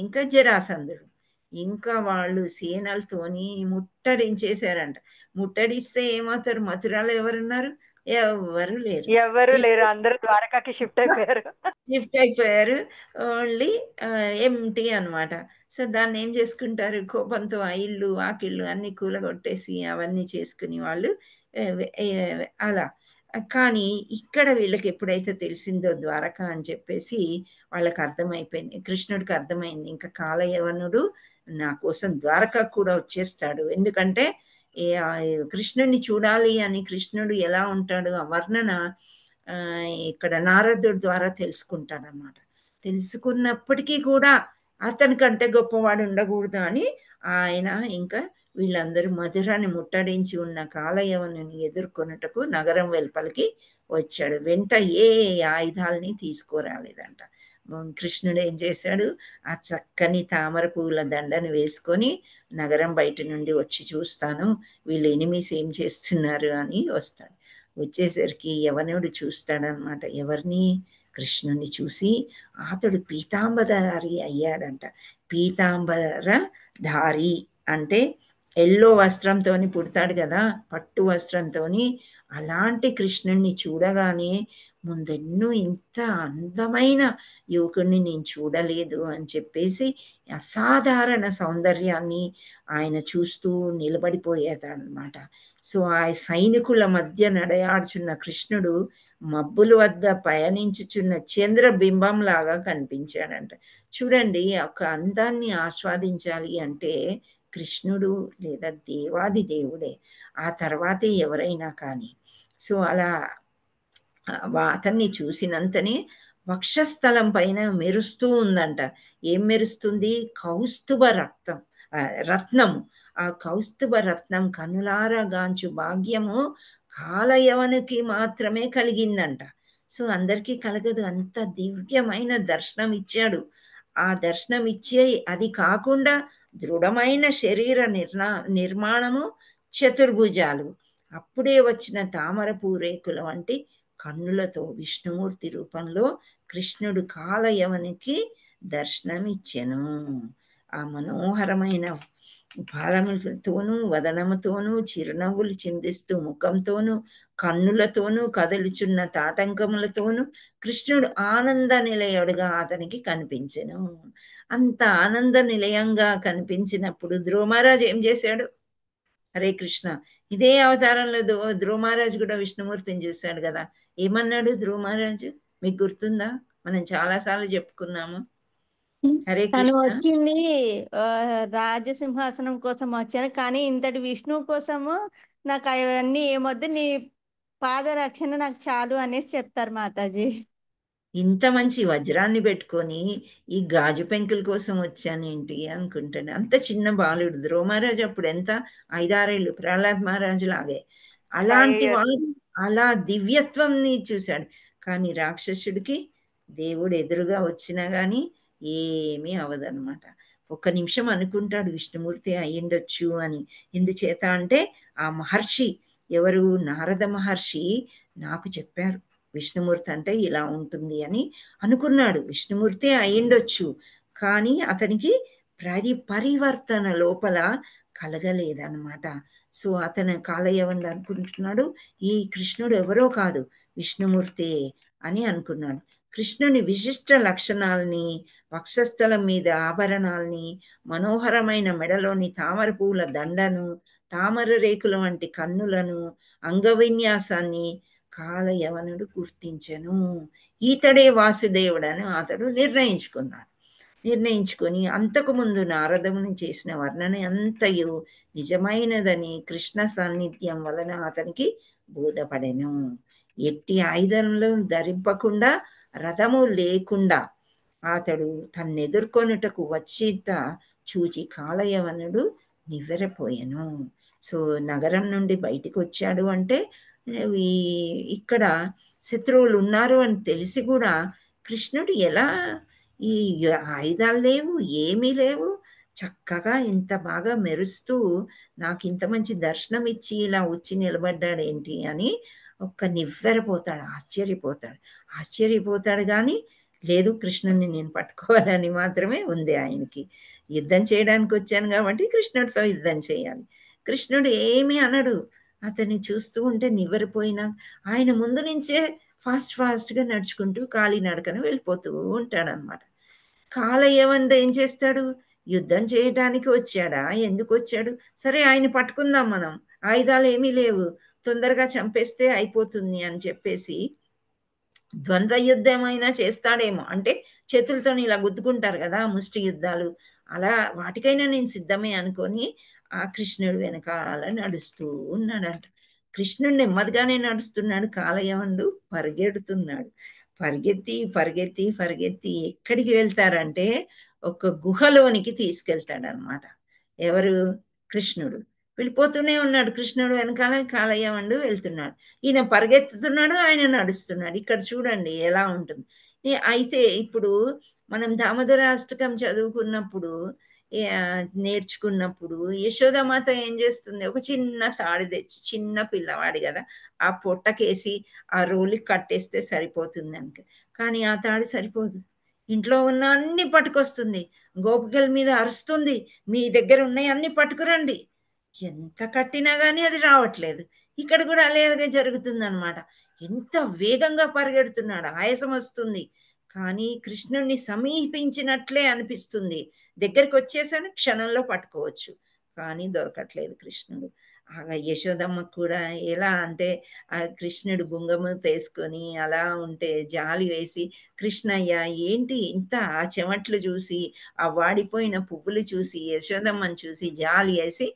ఇంకా జరాసంధుడు, ఇంకా వాళ్ళు సేనలతోని ముట్టడించేశారంట. ముట్టడిస్తే ఏమవుతారు? మథురాలో ఎవరున్నారు? ఎవరు లేరు, అందరూ ద్వారకాకి షిఫ్ట్ అయిపోయారు. ఓన్లీ ఎంటీ అనమాట. సో దాన్ని ఏం చేసుకుంటారు? కోపంతో ఆ ఇల్లు వాకిళ్ళు అన్ని కూలగొట్టేసి అవన్నీ చేసుకుని వాళ్ళు అలా. కానీ ఇక్కడ వీళ్ళకి ఎప్పుడైతే తెలిసిందో ద్వారక అని చెప్పేసి వాళ్ళకి అర్థమైపోయింది, కృష్ణుడికి అర్థమైంది ఇంకా కాలయవనుడు నా కోసం ద్వారక కూడా వచ్చేస్తాడు. ఎందుకంటే కృష్ణుడిని చూడాలి అని, కృష్ణుడు ఎలా ఉంటాడు ఆ వర్ణన ఇక్కడ నారదుడి ద్వారా తెలుసుకుంటాడనమాట. తెలుసుకున్నప్పటికీ కూడా అతనికంటే గొప్పవాడు ఉండకూడదు అని ఆయన ఇంకా వీళ్ళందరూ మధురాన్ని ముట్టడించి ఉన్న కాలయవనుని ఎదుర్కొనుటకు నగరం వెలుపలికి వచ్చాడు. వెంట ఏ ఆయుధాలని తీసుకురాలేదంట. కృష్ణుడు ఏం చేశాడు? ఆ చక్కని తామర పువ్వుల దండను వేసుకొని నగరం బయట నుండి వచ్చి చూస్తాను వీళ్ళు ఎనిమిస్ ఏం చేస్తున్నారు అని వస్తాడు. వచ్చేసరికి యవనుడు చూస్తాడనమాట. ఎవరిని? కృష్ణుని చూసి అతడు పీతాంబరధారి అయ్యాడంట. పీతాంబర ధారి అంటే ఎల్లో వస్త్రంతో పుడతాడు కదా, పట్టు వస్త్రంతో. అలాంటి కృష్ణుణ్ణి చూడగానే ముందెన్నో ఇంత అందమైన యువకుడిని నేను చూడలేదు అని చెప్పేసి అసాధారణ సౌందర్యాన్ని ఆయన చూస్తూ నిలబడిపోయేదన్నమాట. సో ఆ సైనికుల మధ్య నడయాడుచున్న కృష్ణుడు మబ్బుల వద్ద పయనించుచున్న చంద్రబింబం లాగా కనిపించాడంట. చూడండి, ఒక అందాన్ని ఆస్వాదించాలి అంటే కృష్ణుడు లేదా దేవాది దేవుడే, ఆ తర్వాతే ఎవరైనా కానీ. సో అలా అతన్ని చూసినంతనే వక్షస్థలం పైన మెరుస్తూ ఉందంట. ఏం మెరుస్తుంది? కౌస్తుభ రత్నము. ఆ కౌస్తుభ రత్నం కనులారా గాంచు భాగ్యము కాలయవనికి మాత్రమే కలిగిందంట. సో అందరికీ కలగదు. అంత దివ్యమైన దర్శనం ఇచ్చాడు. ఆ దర్శనం ఇచ్చే అది కాకుండా దృఢమైన శరీర నిర్మాణము, చతుర్భుజాలు, అప్పుడే వచ్చిన తామర పూరేకుల వంటి కన్నులతో విష్ణుమూర్తి రూపంలో కృష్ణుడు కాలయవనికి దర్శనమిచ్చెను. ఆ మనోహరమైన పాదములతోనూ, వదనముతోనూ, చిరునవ్వులు చిందిస్తూ ముఖంతోనూ, కన్నులతోనూ, కదలుచున్న తాటంకములతోనూ కృష్ణుడు ఆనంద నిలయుడుగా అతనికి కనిపించెను. అంత ఆనంద నిలయంగా కనిపించినప్పుడు ధ్రువ మహారాజ్ ఏం చేశాడు? హరే కృష్ణ. ఇదే అవతారంలో ధ్రువ మహారాజు కూడా విష్ణుమూర్తిని చూశాడు కదా. ఏమన్నాడు ధ్రువ మహారాజు? మీకు గుర్తుందా? మనం చాలాసార్లు చెప్పుకున్నాము. హరే తను కృష్ణ. వచ్చింది రాజసింహాసనం కోసం వచ్చాను, కానీ ఇంతటి విష్ణువు కోసము నాకు అవన్నీ ఏమొద్దు, నీ పాదరక్షణ నాకు చాలు అనేసి చెప్తారు మాతాజీ. ఇంత మంచి వజ్రాన్ని పెట్టుకొని ఈ గాజు పెంకుల కోసం వచ్చానేంటి అనుకుంటాను. అంత చిన్న బాలుడు ధ్రువ మహారాజు అప్పుడు ఎంత 5-6 ఏళ్ళు, ప్రహ్లాద్ మహారాజు లాగే. అలాంటి వాడు అలా దివ్యత్వంని చూశాడు. కానీ రాక్షసుడికి దేవుడు ఎదురుగా వచ్చినా కానీ ఏమీ అవదనమాట. ఒక్క నిమిషం అనుకుంటాడు విష్ణుమూర్తి అయ్యుండొచ్చు అని. ఎందుచేత అంటే ఆ మహర్షి ఎవరు? నారద మహర్షి నాకు చెప్పారు విష్ణుమూర్తి అంటే ఇలా ఉంటుంది అని అనుకున్నాడు. విష్ణుమూర్తి అయ్యుండొచ్చు, కానీ అతనికి పరివర్తన లోపల కలగలేదన్నమాట. సో అతను కాలయవన్ అనుకుంటున్నాడు ఈ కృష్ణుడు ఎవరో కాదు, విష్ణుమూర్తే అని అనుకున్నాడు. కృష్ణుని విశిష్ట లక్షణాలని, వక్షస్థలం మీద ఆభరణాలని, మనోహరమైన మెడలోని తామర పువ్వుల దండను, తామర రేకుల వంటి కన్నులను, అంగవిన్యాసాన్ని కాలయవనుడు గుర్తించెను. ఈతడే వాసుదేవుడని అతడు నిర్ణయించుకొని అంతకుముందు నారదముని చేసిన వర్ణన అంతయు నిజమైనదని కృష్ణ సాన్నిధ్యం వలన అతనికి బోధపడెను. ఎట్టి ఆయుధములు ధరింపకుండా, రథము లేకుండా అతడు తన్నెదుర్కొనుటకు వచ్చిత చూచి కాలయవనుడు నివ్వెరపోయెను. సో నగరం నుండి బయటికి వచ్చాడు అంటే ఇక్కడ శత్రువులు ఉన్నారు అని తెలిసి కూడా కృష్ణుడు ఎలా, ఈ ఆయుధాలు లేవు, ఏమీ లేవు, చక్కగా ఇంత బాగా మెరుస్తూ నాకు ఇంత మంచి దర్శనం ఇచ్చి ఇలా వచ్చి నిలబడ్డాడు ఏంటి అని నివ్వెరపోతాడు, ఆశ్చర్యపోతాడు. కానీ లేదు, కృష్ణుడిని నేను పట్టుకోవాలని మాత్రమే ఉంది ఆయనకి. యుద్ధం చేయడానికి వచ్చాను కాబట్టి కృష్ణుడితో యుద్ధం చేయాలి. కృష్ణుడు ఏమీ అనడు. అతన్ని చూస్తూ ఉంటే నివ్వెరపోయినా ఆయన ముందు నుంచే ఫాస్ట్గా నడుచుకుంటూ కాలినడకన వెళ్ళిపోతూ ఉంటాడనమాట. కాలయవనుడు ఏం చేస్తాడు? యుద్ధం చేయడానికి వచ్చాడా? ఎందుకు వచ్చాడు? సరే ఆయన పట్టుకుందాం, మనం ఆయుధాలు ఏమీ లేవు, తొందరగా చంపేస్తే అయిపోతుంది అని చెప్పేసి ద్వంద్వ యుద్ధం అయినా చేస్తాడేమో, అంటే చేతులతో ఇలా గుద్దుకుంటారు కదా ముష్టి యుద్ధాలు, అలా వాటికైనా నేను సిద్ధమే అనుకొని ఆ కృష్ణుడు వెనకాల నడుస్తూ ఉన్నాడంట. కృష్ణుడు నెమ్మదిగానే నడుస్తున్నాడు, కాలయవనుడు పరిగెడుతున్నాడు. పరిగెత్తి ఎక్కడికి వెళ్తారంటే ఒక గుహలోనికి తీసుకెళ్తాడనమాట. ఎవరు? కృష్ణుడు. వెళ్ళిపోతూనే ఉన్నాడు కృష్ణుడు వెనకాల, కాలయవనుడు వెళ్తున్నాడు. ఈయన పరిగెత్తుతున్నాడు, ఆయన నడుస్తున్నాడు. ఇక్కడ చూడండి ఎలా ఉంటుంది. అయితే ఇప్పుడు మనం దామోదర అష్టకం చదువుకున్నప్పుడు నేర్చుకున్నప్పుడు యశోదమాత ఏం చేస్తుంది, ఒక చిన్న తాడు తెచ్చి, చిన్న పిల్లవాడు కదా, ఆ పొట్టకేసి ఆ రోలికి కట్టేస్తే సరిపోతుంది అంట. కానీ ఆ తాడు సరిపోదు, ఇంట్లో ఉన్న అన్ని పట్టుకొస్తుంది, గోపికల మీద అరుస్తుంది, మీ దగ్గర ఉన్నాయి అన్ని పట్టుకురండి. ఎంత కట్టినా కానీ అది రావట్లేదు. ఇక్కడ కూడా అలాగే జరుగుతుంది అనమాట. ఎంత వేగంగా పరిగెడుతున్నాడు, ఆయాసం వస్తుంది, కానీ కృష్ణుణ్ణి సమీపించినట్లే అనిపిస్తుంది. దగ్గరికి వచ్చేసాను, క్షణంలో పట్టుకోవచ్చు, కానీ దొరకట్లేదు కృష్ణుడు. యశోదమ్మ కూడా ఎలా అంటే, ఆ కృష్ణుడు బుంగము తీసుకొని అలా ఉంటే జాలి వేసి, కృష్ణయ్య ఏంటి ఇంత, ఆ చెమట్లు చూసి, ఆ వాడిపోయిన పువ్వులు చూసి, యశోదమ్మని చూసి జాలి వేసి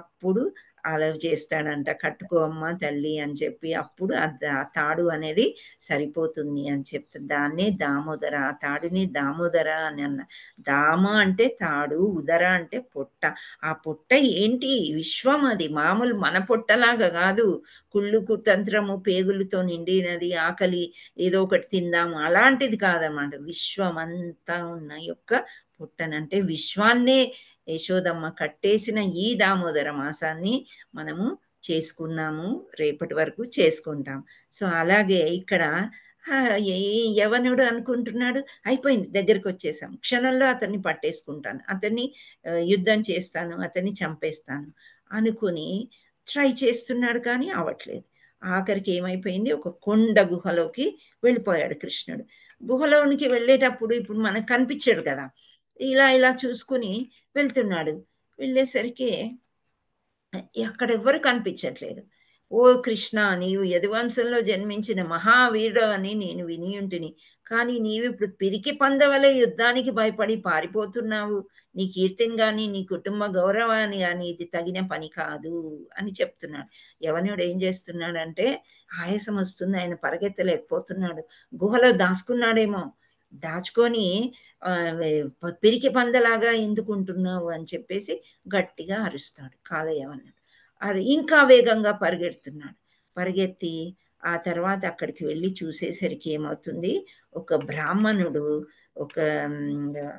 అప్పుడు అలవ్ చేస్తాడంట, కట్టుకో అమ్మ తల్లి అని చెప్పి. అప్పుడు ఆ తాడు అనేది సరిపోతుంది అని చెప్తే, దాన్నే దామోదర, ఆ తాడుని దామోదర అని అన్న. దామ అంటే తాడు, ఉదర అంటే పొట్ట. ఆ పొట్ట ఏంటి, విశ్వం, అది మామూలు మన పొట్టలాగా కాదు, కుళ్ళు కుతంత్రము పేగులతో నిండినది, ఆకలి ఏదో ఒకటి తిందాము అలాంటిది కాదన్నమాట. విశ్వం అంతా ఉన్న యొక్క పొట్టనంటే విశ్వాన్నే యశోదమ్మ కట్టేసిన ఈ దామోదర మాసాన్ని మనము చేసుకున్నాము, రేపటి వరకు చేసుకుంటాం. సో అలాగే ఇక్కడ యవనుడు అనుకుంటున్నాడు, అయిపోయింది, దగ్గరికి వచ్చేసాం, క్షణంలో అతన్ని పట్టేసుకుంటాను, అతన్ని యుద్ధం చేస్తాను, అతన్ని చంపేస్తాను అనుకుని ట్రై చేస్తున్నాడు, కానీ అవట్లేదు. ఆఖరికి ఏమైపోయింది, ఒక కొండ గుహలోకి వెళ్ళిపోయాడు కృష్ణుడు. గుహలోనికి వెళ్ళేటప్పుడు ఇప్పుడు మనకు కనిపించాడు కదా, ఇలా ఇలా చూసుకుని వెళ్తున్నాడు. వెళ్ళేసరికి అక్కడ ఎవ్వరు కనిపించట్లేదు. ఓ కృష్ణ, నీవు యదువంశంలో జన్మించిన మహావీరుడు అని నేను విని ఉంటిని, కానీ నీవిప్పుడు పిరికి పందవలే యుద్ధానికి భయపడి పారిపోతున్నావు. నీ కీర్తిని కానీ నీ కుటుంబ గౌరవాన్ని కానీ ఇది తగిన పని కాదు అని చెప్తున్నాడు. యవనుడు ఏం చేస్తున్నాడంటే, ఆయాసం వస్తుంది, ఆయన పరిగెత్తలేకపోతున్నాడు, గుహలో దాచుకున్నాడేమో, దాచుకొని పిరికి పందలాగా ఎందుకుంటున్నావు అని చెప్పేసి గట్టిగా అరుస్తాడు కాలయవనుడు. అది ఇంకా వేగంగా పరిగెడుతున్నాడు. పరిగెత్తి ఆ తర్వాత అక్కడికి వెళ్ళి చూసేసరికి ఏమవుతుంది, ఒక బ్రాహ్మణుడు ఒక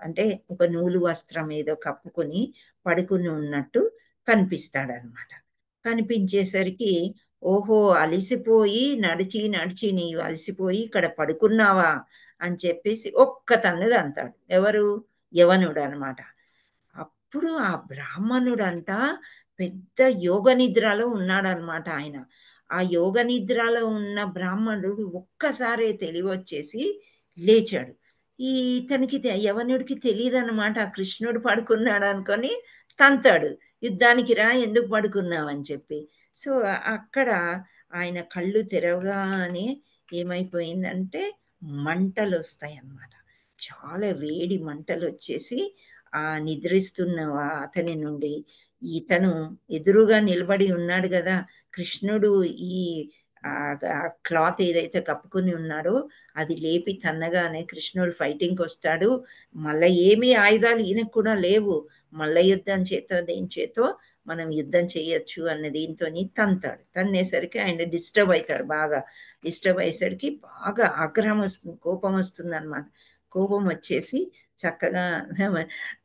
అంటే ఒక నూలు వస్త్రం ఏదో కప్పుకొని పడుకుని ఉన్నట్టు కనిపిస్తాడనమాట. కనిపించేసరికి, ఓహో అలిసిపోయి నడిచి నడిచి నీవు అలసిపోయి ఇక్కడ పడుకున్నావా అని చెప్పేసి ఒక్క తన్నుడు అంటాడు. ఎవరు, యవనుడు అనమాట. అప్పుడు ఆ బ్రాహ్మణుడంట పెద్ద యోగ నిద్రలో ఉన్నాడనమాట ఆయన. ఆ యోగ నిద్రలో ఉన్న బ్రాహ్మణుడు ఒక్కసారే తెలివొచ్చేసి లేచాడు. ఇతనికి యవనుడికి తెలియదనమాట, కృష్ణుడు పడుకున్నాడు అనుకొని తంతాడు, యుద్ధానికి రా, ఎందుకు పడుకున్నావు అని చెప్పి. సో అక్కడ ఆయన కళ్ళు తెరవగానే ఏమైపోయిందంటే, మంటలు వస్తాయి అన్నమాట. చాలా వేడి మంటలు వచ్చేసి ఆ నిద్రిస్తున్న అతని నుండి, ఇతను ఎదురుగా నిలబడి ఉన్నాడు కదా కృష్ణుడు, ఈ క్లాత్ ఏదైతే కప్పుకుని ఉన్నాడో అది లేపి తన్నగానే కృష్ణుడు ఫైటింగ్కి వస్తాడు. మళ్ళీ ఏమీ ఆయుధాలు ఈయనకు కూడా లేవు, మల్ల యుద్ధం చేతో దేని చేతో మనం యుద్ధం చేయొచ్చు అన్న దీంతో తంతాడు. తన్నేసరికి ఆయన డిస్టర్బ్ అవుతాడు, బాగా డిస్టర్బ్ అయ్యేసరికి బాగా ఆగ్రహం వస్తుంది, కోపం వస్తుంది అనమాట. కోపం వచ్చేసి చక్కగా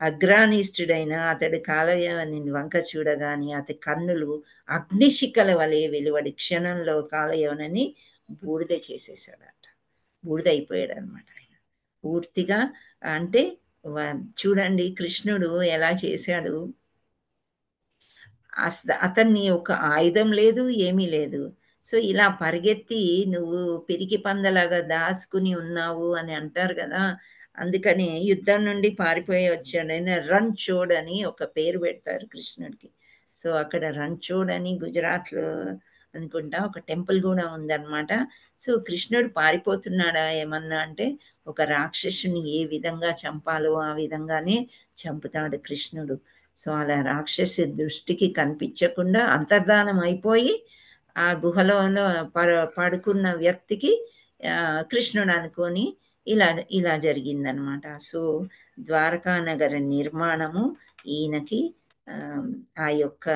అగ్రానిష్ఠుడైన అతడి కాలయవని వంక చూడగాని అతడి కన్నులు అగ్నిశిఖల వలె వెలువడి క్షణంలో కాలయవనని బూడిద చేసేసాడట. బూడిద అయిపోయాడు అనమాట ఆయన పూర్తిగా. అంటే చూడండి కృష్ణుడు ఎలా చేశాడు, అతన్ని ఒక ఆయుధం లేదు, ఏమీ లేదు. సో ఇలా పరిగెత్తి నువ్వు పిరికి పందలాగా దాచుకుని ఉన్నావు అని అంటారు కదా, అందుకని యుద్ధం నుండి పారిపోయి వచ్చాడని రణ్చోడ్ అని ఒక పేరు పెడతారు కృష్ణుడికి. సో అక్కడ రణ్చోడ్ అని గుజరాత్లో అనుకుంటా ఒక టెంపుల్ కూడా ఉందన్నమాట. సో కృష్ణుడు పారిపోతున్నాడా ఏమన్నా అంటే, ఒక రాక్షసుని ఏ విధంగా చంపాలో ఆ విధంగానే చంపుతాడు కృష్ణుడు. సో అలా రాక్షసి దృష్టికి కనిపించకుండా అంతర్ధానం అయిపోయి ఆ గుహలో పడుకున్న వ్యక్తికి కృష్ణుడు అనుకొని ఇలా ఇలా జరిగిందనమాట. సో ద్వారకా నగర నిర్మాణము ఈయనకి ఆ యొక్క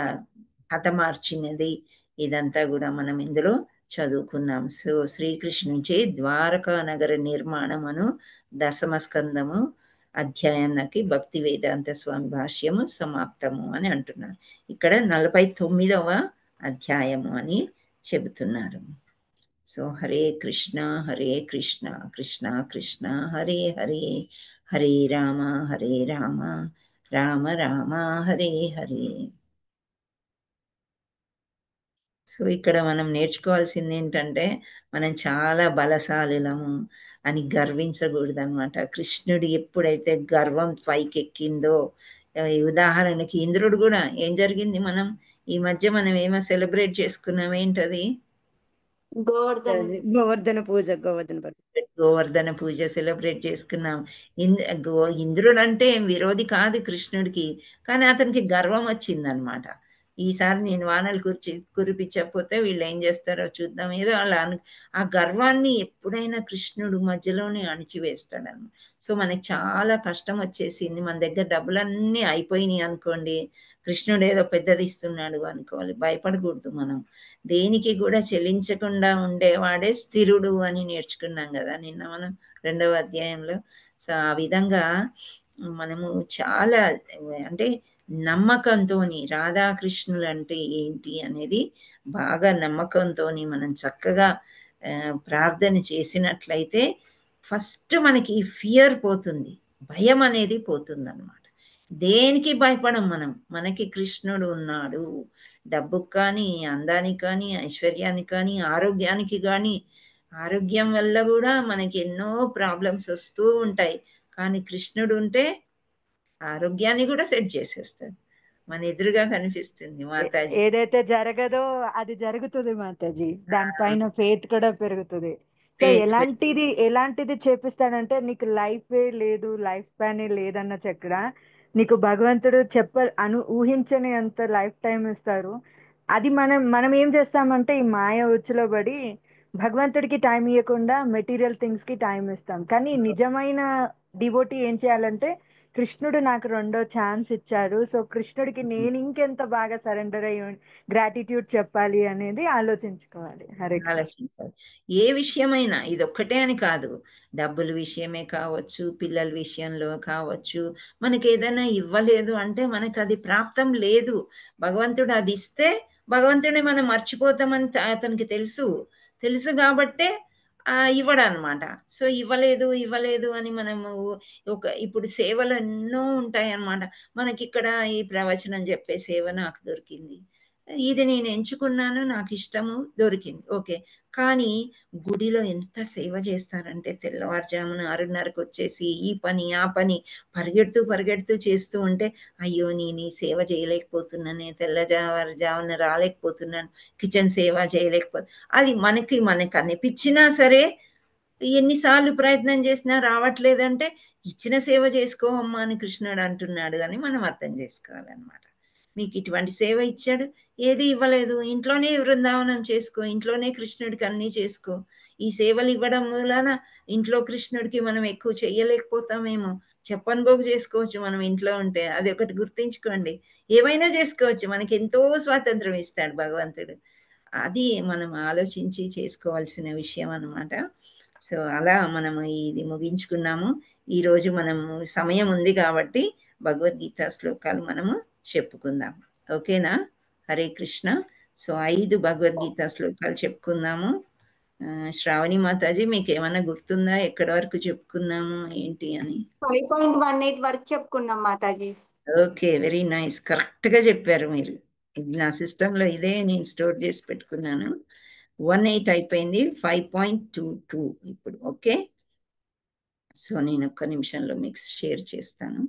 హతమార్చినది, ఇదంతా కూడా మనం ఇందులో చదువుకున్నాం. సో శ్రీకృష్ణుచే ద్వారకా నగర నిర్మాణం అను దశమ స్కందము అధ్యాయానికి భక్తి వేదాంత స్వామి భాష్యము సమాప్తము అని అంటున్నారు. ఇక్కడ 49వ అధ్యాయము అని చెబుతున్నారు. సో హరే కృష్ణ కృష్ణ కృష్ణ హరే హరే, హరే రామ రామ రామ హరే హరే. సో ఇక్కడ మనం నేర్చుకోవాల్సింది ఏంటంటే, మనం చాలా బలశాలులము అని గర్వించకూడదు అనమాట. కృష్ణుడు ఎప్పుడైతే గర్వం పైకెక్కిందో, ఉదాహరణకి ఇంద్రుడు కూడా ఏం జరిగింది, మనం ఈ మధ్య మనం ఏమో సెలబ్రేట్ చేసుకున్నాం, ఏంటది, గోవర్ధన పూజ. గోవర్ధన పూజ సెలబ్రేట్ చేసుకున్నాం. ఇంద్రుడు అంటే విరోధి కాదు కృష్ణుడికి, కానీ అతనికి గర్వం వచ్చిందనమాట. ఈసారి నేను వానలు కురిపించకపోతే వీళ్ళు ఏం చేస్తారో చూద్దాం, ఏదో అలా ఆ గర్వాన్ని ఎప్పుడైనా కృష్ణుడు మధ్యలోనే అణిచివేస్తాడను. సో మనకి చాలా కష్టం వచ్చేసింది, మన దగ్గర డబ్బులన్నీ అయిపోయినాయి అనుకోండి, కృష్ణుడు ఏదో పెద్దది ఇస్తున్నాడు అనుకోవాలి. భయపడకూడదు. మనం దేనికి కూడా చెల్లించకుండా ఉండేవాడే స్థిరుడు అని నేర్చుకున్నాం కదా నిన్న మనం 2వ అధ్యాయంలో. సో ఆ విధంగా మనము చాలా అంటే నమ్మకంతో రాధాకృష్ణులు అంటే ఏంటి అనేది బాగా నమ్మకంతో మనం చక్కగా ప్రార్థన చేసినట్లయితే ఫస్ట్ మనకి ఫియర్ పోతుంది, భయం అనేది పోతుంది అనమాట. దేనికి భయపడం మనం, మనకి కృష్ణుడు ఉన్నాడు. డబ్బుకి కానీ, అందానికి కానీ, ఐశ్వర్యానికి కానీ, ఆరోగ్యానికి కానీ, ఆరోగ్యం వల్ల కూడా మనకి ఎన్నో ప్రాబ్లమ్స్ వస్తూ ఉంటాయి, కానీ కృష్ణుడు ఉంటే ఆరోగ్యాన్ని కూడా సెట్ చేసేస్తాడు. మన ఎదురుగా కనిపిస్తుంది మాతాజీ. ఏదైతే జరగదో అది జరుగుతుంది మాతాజీ, దానిపైన ఫెయిత్ కూడా పెరుగుతుంది. సో ఎలాంటిది చేపిస్తాడంటే, నీకు లైఫే లేదు, లైఫ్ స్పానే లేదన్న చక్కడ నీకు భగవంతుడు ఊహించని అంత లైఫ్ టైం ఇస్తారు. అది మనం ఏం చేస్తామంటే ఈ మాయ ఉచ్చులో పడి భగవంతుడికి టైం ఇవ్వకుండా మెటీరియల్ థింగ్స్ కి టైం ఇస్తాం. కానీ నిజమైన డివోటీ ఏం చేయాలంటే, కృష్ణుడు నాకు 2వ ఛాన్స్ ఇచ్చాడు, సో కృష్ణుడికి నేను ఇంకెంత బాగా సరెండర్ అయ్యి గ్రాటిట్యూడ్ చెప్పాలి అనేది ఆలోచించుకోవాలి. హరే ఆలోచించాలి. ఏ విషయమైనా ఇదొక్కటే అని కాదు, డబ్బుల విషయమే కావచ్చు, పిల్లల విషయంలో కావచ్చు, మనకి ఏదైనా ఇవ్వలేదు అంటే మనకు అది ప్రాప్తం లేదు. భగవంతుడు అది ఇస్తే భగవంతుడిని మనం మర్చిపోతామని అతనికి తెలుసు కాబట్టే ఇవ్వడం అనమాట. సో ఇవ్వలేదు అని మనము ఇప్పుడు సేవలు ఎన్నో ఉంటాయి అన్నమాట. మనకి ఇక్కడ ఈ ప్రవచనం చెప్పే సేవ నాకు దొరికింది, ఇది నేను ఎంచుకున్నాను, నాకు ఇష్టము, దొరికింది, ఓకే. కానీ గుడిలో ఎంత సేవ చేస్తారంటే తెల్లవారుజామున 6:30కు వచ్చేసి ఈ పని ఆ పని పరిగెడుతూ చేస్తూ ఉంటే, అయ్యో నేను ఈ సేవ చేయలేకపోతున్నాను, తెల్లవారుజామున రాలేకపోతున్నాను, కిచెన్ సేవ అది మనకి అనిపించినా సరే, ఎన్నిసార్లు ప్రయత్నం చేసినా రావట్లేదంటే ఇచ్చిన సేవ చేసుకో అమ్మా అని కృష్ణుడు అంటున్నాడు అని మనం అర్థం చేసుకోవాలన్నమాట. మీకు ఇటువంటి సేవ ఇచ్చాడు, ఏది ఇవ్వలేదు, ఇంట్లోనే బృందావనం చేసుకో, ఇంట్లోనే కృష్ణుడికి అన్నీ చేసుకో. ఈ సేవలు ఇవ్వడం వలన ఇంట్లో కృష్ణుడికి మనం ఎక్కువ చేయలేకపోతామేమో, చెప్పని పోగు చేసుకోవచ్చు మనం ఇంట్లో ఉంటే, అది ఒకటి గుర్తించుకోండి. ఏమైనా చేసుకోవచ్చు, మనకి ఎంతో స్వాతంత్రం ఇస్తాడు భగవంతుడు. అది మనం ఆలోచించి చేసుకోవాల్సిన విషయం అన్నమాట. సో అలా మనము ఇది ముగించుకున్నాము. ఈరోజు మనము సమయం ఉంది కాబట్టి భగవద్గీత శ్లోకాలు మనము చెప్పుకుందాం, ఓకేనా? హరే కృష్ణ. సో 5 భగవద్గీత శ్లోకాలు చెప్పుకుందాము. శ్రావణి మాతాజీ మీకు ఏమైనా గుర్తుందా, ఎక్కడి వరకు చెప్పుకున్నాము ఏంటి అని? 5.18 వరకు చెప్పుకున్నాం మాతాజీ. ఓకే, వెరీ నైస్, కరెక్ట్గా చెప్పారు మీరు. నా సిస్టంలో ఇదే నేను స్టోర్ చేసి పెట్టుకున్నాను. 18 అయిపోయింది, 5.22 ఇప్పుడు. ఓకే, సో నేను ఒక్క నిమిషంలో మీకు షేర్ చేస్తాను.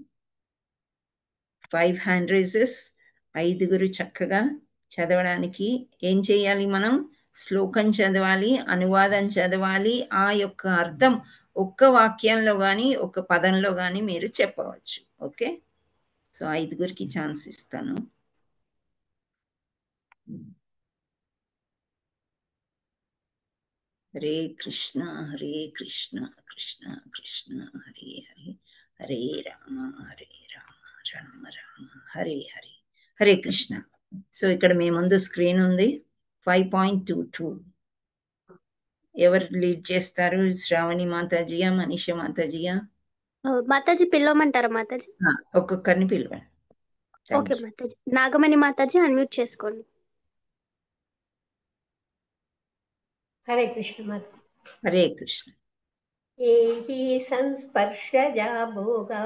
5 హ్యాండ్ రైజెస్, 5 చక్కగా చదవడానికి ఏం చేయాలి, మనం శ్లోకం చదవాలి, అనువాదం చదవాలి, ఆ యొక్క అర్థం ఒక్క వాక్యంలో కానీ ఒక్క పదంలో కానీ మీరు చెప్పవచ్చు. ఓకే, సో 5 ఛాన్స్ ఇస్తాను. హరే కృష్ణ కృష్ణ కృష్ణ హరే హరే, హరే రామ రామ రామ హరే హరే, హరే కృష్ణ. సో ఇక్కడ మీ ముందు స్క్రీన్ ఉంది, 5.22. ఎవరు లీడ్ చేస్తారు, శ్రావణి మాతాజీయా, మనీషా మాతాజీయా? మాతాజీ పిలవమంటారా మాతాజీ? ఒక్కొక్కరిని పిలవండి. Okay thank you. Mataji. Nagamani Mataji unmute చేసుకోండి. హరే కృష్ణ మాత. హరే కృష్ణ. ఏహి సంస్పర్శజా భోగా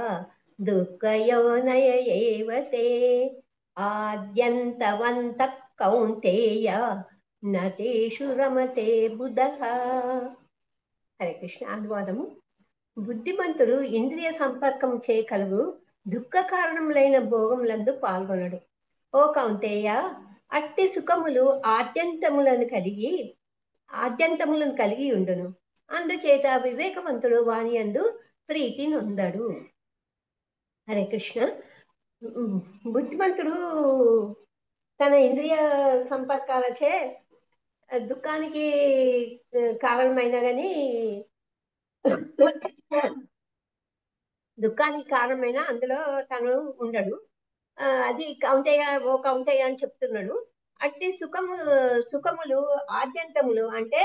దుఃఖయోనయ ఏవ తే ఆద్యంతవంతః కౌంతేయ నతేషు రమతే బుధః. హరే కృష్ణ. అనువాదము. బుద్ధిమంతుడు ఇంద్రియ సంపర్కం చేయగలవు దుఃఖ కారణములైన భోగములందు పాల్గొనడు. ఓ కౌంతేయ, అట్టి సుఖములు ఆద్యంతములను కలిగి ఉండును. అందుచేత వివేకవంతుడు వాని యందు ప్రీతి నొందడు. హరే కృష్ణ. బుద్ధిమంతుడు తన ఇంద్రియ సంపర్కాలచే దుఃఖానికి కారణమైన అందులో తను ఉండడు. అది ఓ కౌంతేయ అని చెప్తున్నాడు. అట్టి సుఖములు ఆద్యంతములు అంటే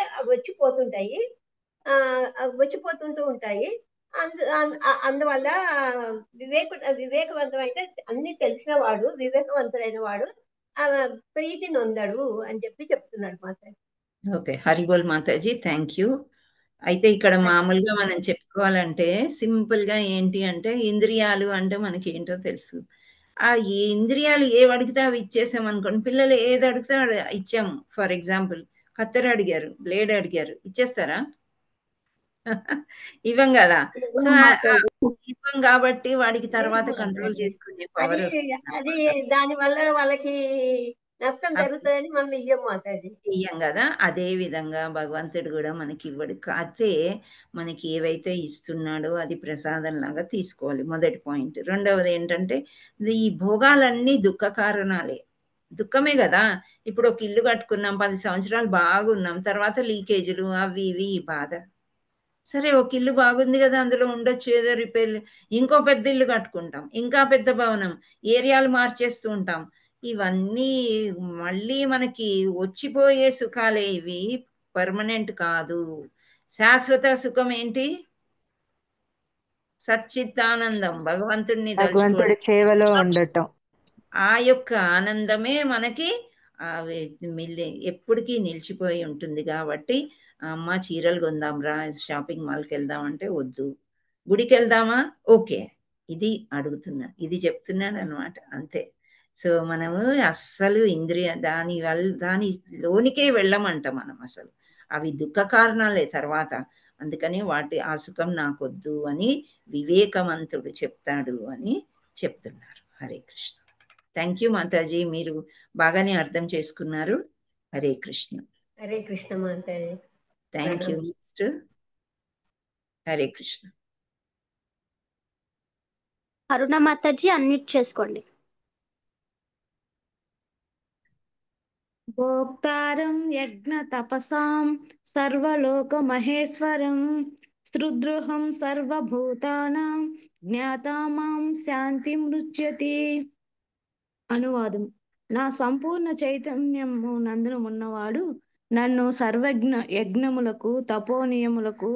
వచ్చిపోతుంటూ ఉంటాయి. అందువల్ల వివేకవంతమైన అన్ని తెలిసిన వాడు, వివేకవంతుడైన వాడు ప్రీతి నొందడు అని చెప్తున్నాడు Mataji. Okay, Haribol Mataji, thank you. అయితే ఇక్కడ మామూలుగా మనం చెప్పుకోవాలంటే సింపుల్గా ఏంటి అంటే, ఇంద్రియాలు అంటే మనకి ఏంటో తెలుసు. ఈ ఇంద్రియాలు ఏవి అడిగితే అవి ఇచ్చేసాం అనుకోండి. పిల్లలు ఏది అడిగితే ఇచ్చాము. ఫర్ ఎగ్జాంపుల్, కత్తెర అడిగారు, బ్లేడ్ అడిగారు, ఇచ్చేస్తారా? ఇవ్వం కదా. సో ఇవ్వం కాబట్టి వాడికి తర్వాత కంట్రోల్ చేసుకునే పవర్ అది దాని వల్ల వాళ్ళకి నష్టం జరుగుతుందని మనం ఇయ్యం కదా. అదే విధంగా భగవంతుడు కూడా మనకి ఇవ్వడు. కాకపోతే మనకి ఏవైతే ఇస్తున్నాడో అది ప్రసాదం లాగా తీసుకోవాలి, మొదటి పాయింట్. రెండవది ఏంటంటే, ఈ భోగాలన్నీ దుఃఖ కారణాలే, దుఃఖమే కదా. ఇప్పుడు ఒక ఇల్లు కట్టుకున్నాం, 10 సంవత్సరాలు బాగున్నాం, తర్వాత లీకేజీలు అవి ఇవి బాధ. సరే, ఒక ఇల్లు బాగుంది కదా, అందులో ఉండొచ్చు, ఏదో రిపేర్లు. ఇంకో పెద్ద ఇల్లు కట్టుకుంటాం, ఇంకా పెద్ద భవనం, ఏరియాలు మార్చేస్తూ ఉంటాం. ఇవన్నీ మళ్ళీ మనకి వచ్చిపోయే సుఖాలే, ఇవి పర్మనెంట్ కాదు. శాశ్వత సుఖం ఏంటి? సచ్చిత్తానందం, భగవంతుడిని భగవంతుడి సేవలో ఉండటం. ఆ యొక్క ఆనందమే మనకి ఎప్పటికీ నిలిచిపోయి ఉంటుంది. కాబట్టి అమ్మ చీరలు కొందాం రా, షాపింగ్ మాల్కి వెళ్దాం అంటే వద్దు. గుడికి వెళ్దామా? ఓకే, ఇది అడుగుతున్నా, ఇది చెప్తున్నాను అనమాట, అంతే. సో మనము అస్సలు దాని లోనికే వెళ్ళమంట మనం అసలు. అవి దుఃఖ కారణాలే తర్వాత. అందుకని ఆ సుఖం నాకొద్దు అని వివేకవంతుడు చెప్తాడు అని చెప్తున్నారు. హరే కృష్ణ. థ్యాంక్ యూ మాతాజీ, మీరు బాగానే అర్థం చేసుకున్నారు. హరే కృష్ణ. హరే కృష్ణ మాతాజీ. Thank you. Next. Hare Krishna. Aruna Mataji unmute చేసుకోండి. భోక్తారం యజ్ఞ తపసాం సర్వలోక మహేశ్వరం సుదృహం సర్వభూతానాం జ్ఞాతామాం శాంతి మృచ్యతి. అనువాదం. నా సంపూర్ణ చైతన్యము నందున ఉన్నవాడు నన్ను సర్వజ్ఞ యజ్ఞములకు, తపోనియములకు,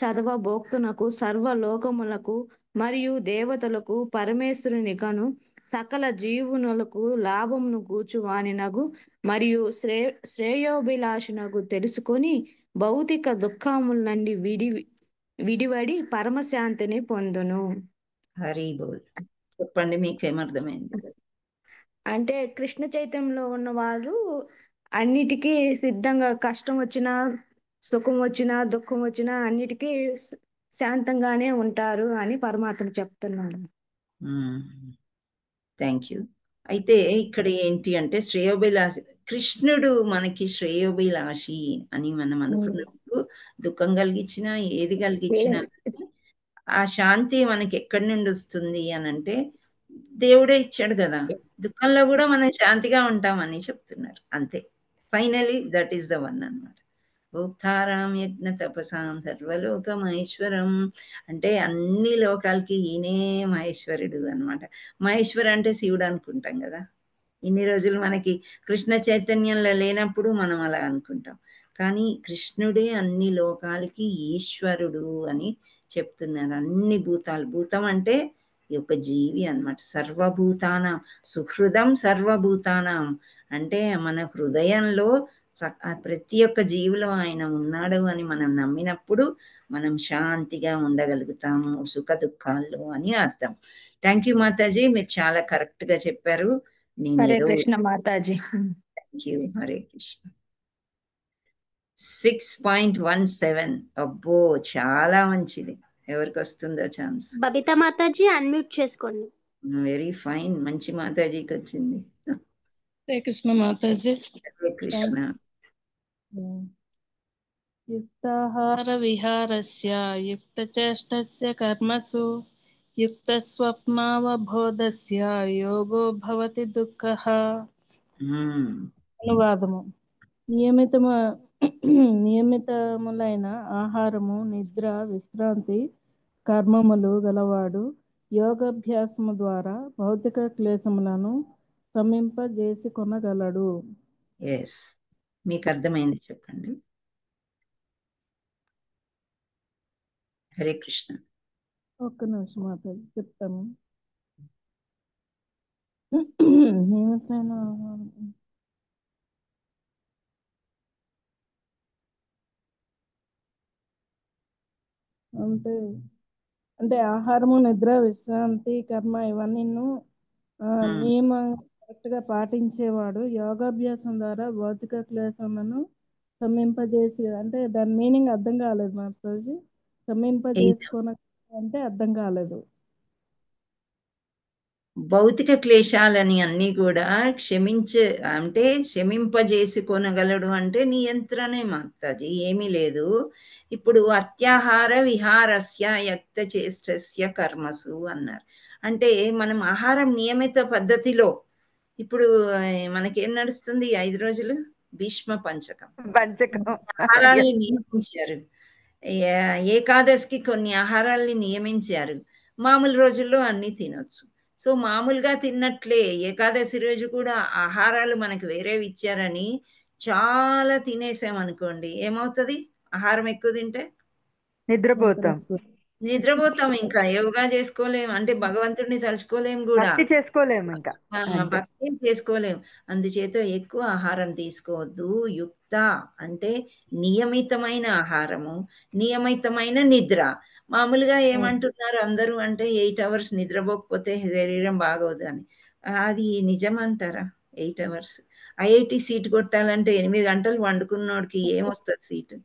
చదవభోక్తునకు, సర్వలోకములకు మరియు దేవతలకు పరమేశ్వరుని కను సకల జీవునులకు లాభమును కూర్చువానినగు మరియు శ్రేయోభిలాషునకు తెలుసుకొని భౌతిక దుఃఖముల నుండి విడివడి పరమశాంతిని పొందును. హరి బోల్. చెప్పండి, మీకేమర్థమైంది? అంటే కృష్ణ చైతన్యంలో ఉన్న వాళ్ళు అన్నిటికీ సిద్ధంగా, కష్టం వచ్చినా, సుఖం వచ్చినా, దుఃఖం వచ్చినా అన్నిటికీ శాంతంగానే ఉంటారు అని పరమాత్మ చెప్తున్నాడు. Thank you. అయితే ఇక్కడ ఏంటి అంటే, శ్రేయోభిలాషి, కృష్ణుడు మనకి శ్రేయోభిలాషి అని మనం అనుకున్నప్పుడు దుఃఖం కలిగించినా, ఏది కలిగించినా ఆ శాంతి మనకి ఎక్కడి నుండి వస్తుంది అని అంటే, దేవుడే ఇచ్చాడు కదా. దుఃఖంలో కూడా మనం శాంతిగా ఉంటామని చెప్తున్నారు, అంతే. Finally that is the one అన్నమాట. భోక్తారాం యజ్ఞ తపసాం సర్వలోక మహేశ్వరం అంటే అన్ని లోకాలకి ఈయనే మహేశ్వరుడు అనమాట. మహేశ్వరు అంటే శివుడు అనుకుంటాం కదా. ఇన్ని రోజులు మనకి కృష్ణ చైతన్యంలో లేనప్పుడు మనం అలా అనుకుంటాం. కానీ కృష్ణుడే అన్ని లోకాలకి ఈశ్వరుడు అని చెప్తున్నారు. అన్ని భూతాలు, భూతం అంటే ఈ యొక్క జీవి అన్నమాట. సర్వభూతానం సుహృదం సర్వభూతానం అంటే మన హృదయంలో ప్రతి ఒక్క జీవిలో ఆయన ఉన్నాడు అని మనం నమ్మినప్పుడు మనం శాంతిగా ఉండగలుగుతాము సుఖ దుఃఖాల్లో అని అర్థం. థ్యాంక్ యూ మాతాజీ, మీరు చాలా కరెక్ట్గా చెప్పారు. నేను హరే ఏదో కృష్ణ మాతాజీ. Thank you. హరే కృష్ణ. 6.17 అబ్బో చాలా మంచిది. ఎవరికి వస్తుందో ఛాన్స్? బబితా మాతాజీ అన్మ్యూట్ చేసుకోండి. వెరీ ఫైన్, మంచి మాతాజీకి వచ్చింది. హరే కృష్ణ మాతాజీ. హరే కృష్ణ. యుక్తాహార విహారస్య యుక్తచేష్టస్య కర్మసు యుక్తస్వప్నావబోధస్య యోగో భవతి దుఃఖః. అనువాదము: నియమితములైన ఆహారము, నిద్ర, విశ్రాంతి, కర్మములు గలవాడు యోగాభ్యాసము ద్వారా భౌతిక క్లేశములను శమింపజేసుకొనగలడు. ఎస్, మీకు అర్థమైంది చెప్పండి. హరే కృష్ణ. ఒక్క నిమిషం మాతాజీ చెప్తాను. నియమితమైన ఆహారం అంటే ఆహారము, నిద్ర, విశ్రాంతి, కర్మ ఇవన్నీ నియమం కరెక్ట్ గా పాటించేవాడు యోగాభ్యాసం ద్వారా భౌతిక క్లేశములను శమింపజేసి, అంటే దాని మీనింగ్ అర్థం కాలేదు మాతాజీ. శమింపజేసుకోన అంటే అర్థం కాలేదు. భౌతిక క్లేశాలని అన్నీ కూడా అంటే శమింపజేసుకొనగలడు అంటే నియంత్రణే మాతాజీ, ఏమీ లేదు. ఇప్పుడు అత్యాహార విహారస్య యక్త చేష్టస్య కర్మసు అన్నారు. అంటే మనం ఆహారం నియమిత పద్ధతిలో, ఇప్పుడు మనకేం నడుస్తుంది 5 రోజులు? భీష్మ పంచకం. ఆహారాన్ని నియమించారు. ఏకాదశికి కొన్ని ఆహారాల్ని నియమించారు. మామూలు రోజుల్లో అన్నీ తినొచ్చు. సో మామూలుగా తిన్నట్లే ఏకాదశి రోజు కూడా ఆహారాలు మనకు వేరేవి ఇచ్చారని చాలా తినేసామనుకోండి, ఏమవుతుంది? ఆహారం ఎక్కువ తింటే నిద్రపోతాం. ఇంకా యోగా చేసుకోలేం, అంటే భగవంతుడిని తలుచుకోలేం కూడా, చేసుకోలేము, ఇంకా భక్తి చేసుకోలేం. అందుచేత ఎక్కువ ఆహారం తీసుకోవద్దు. యుక్త అంటే నియమితమైన ఆహారము, నియమితమైన నిద్ర. మామూలుగా ఏమంటున్నారు అందరూ అంటే 8 hours నిద్రపోకపోతే శరీరం బాగోదు అని. అది నిజమంటారా? 8 hours ఐఐటి సీట్ కొట్టాలంటే 8 గంటలు వండుకున్నోడికి ఏమొస్తుంది సీటు?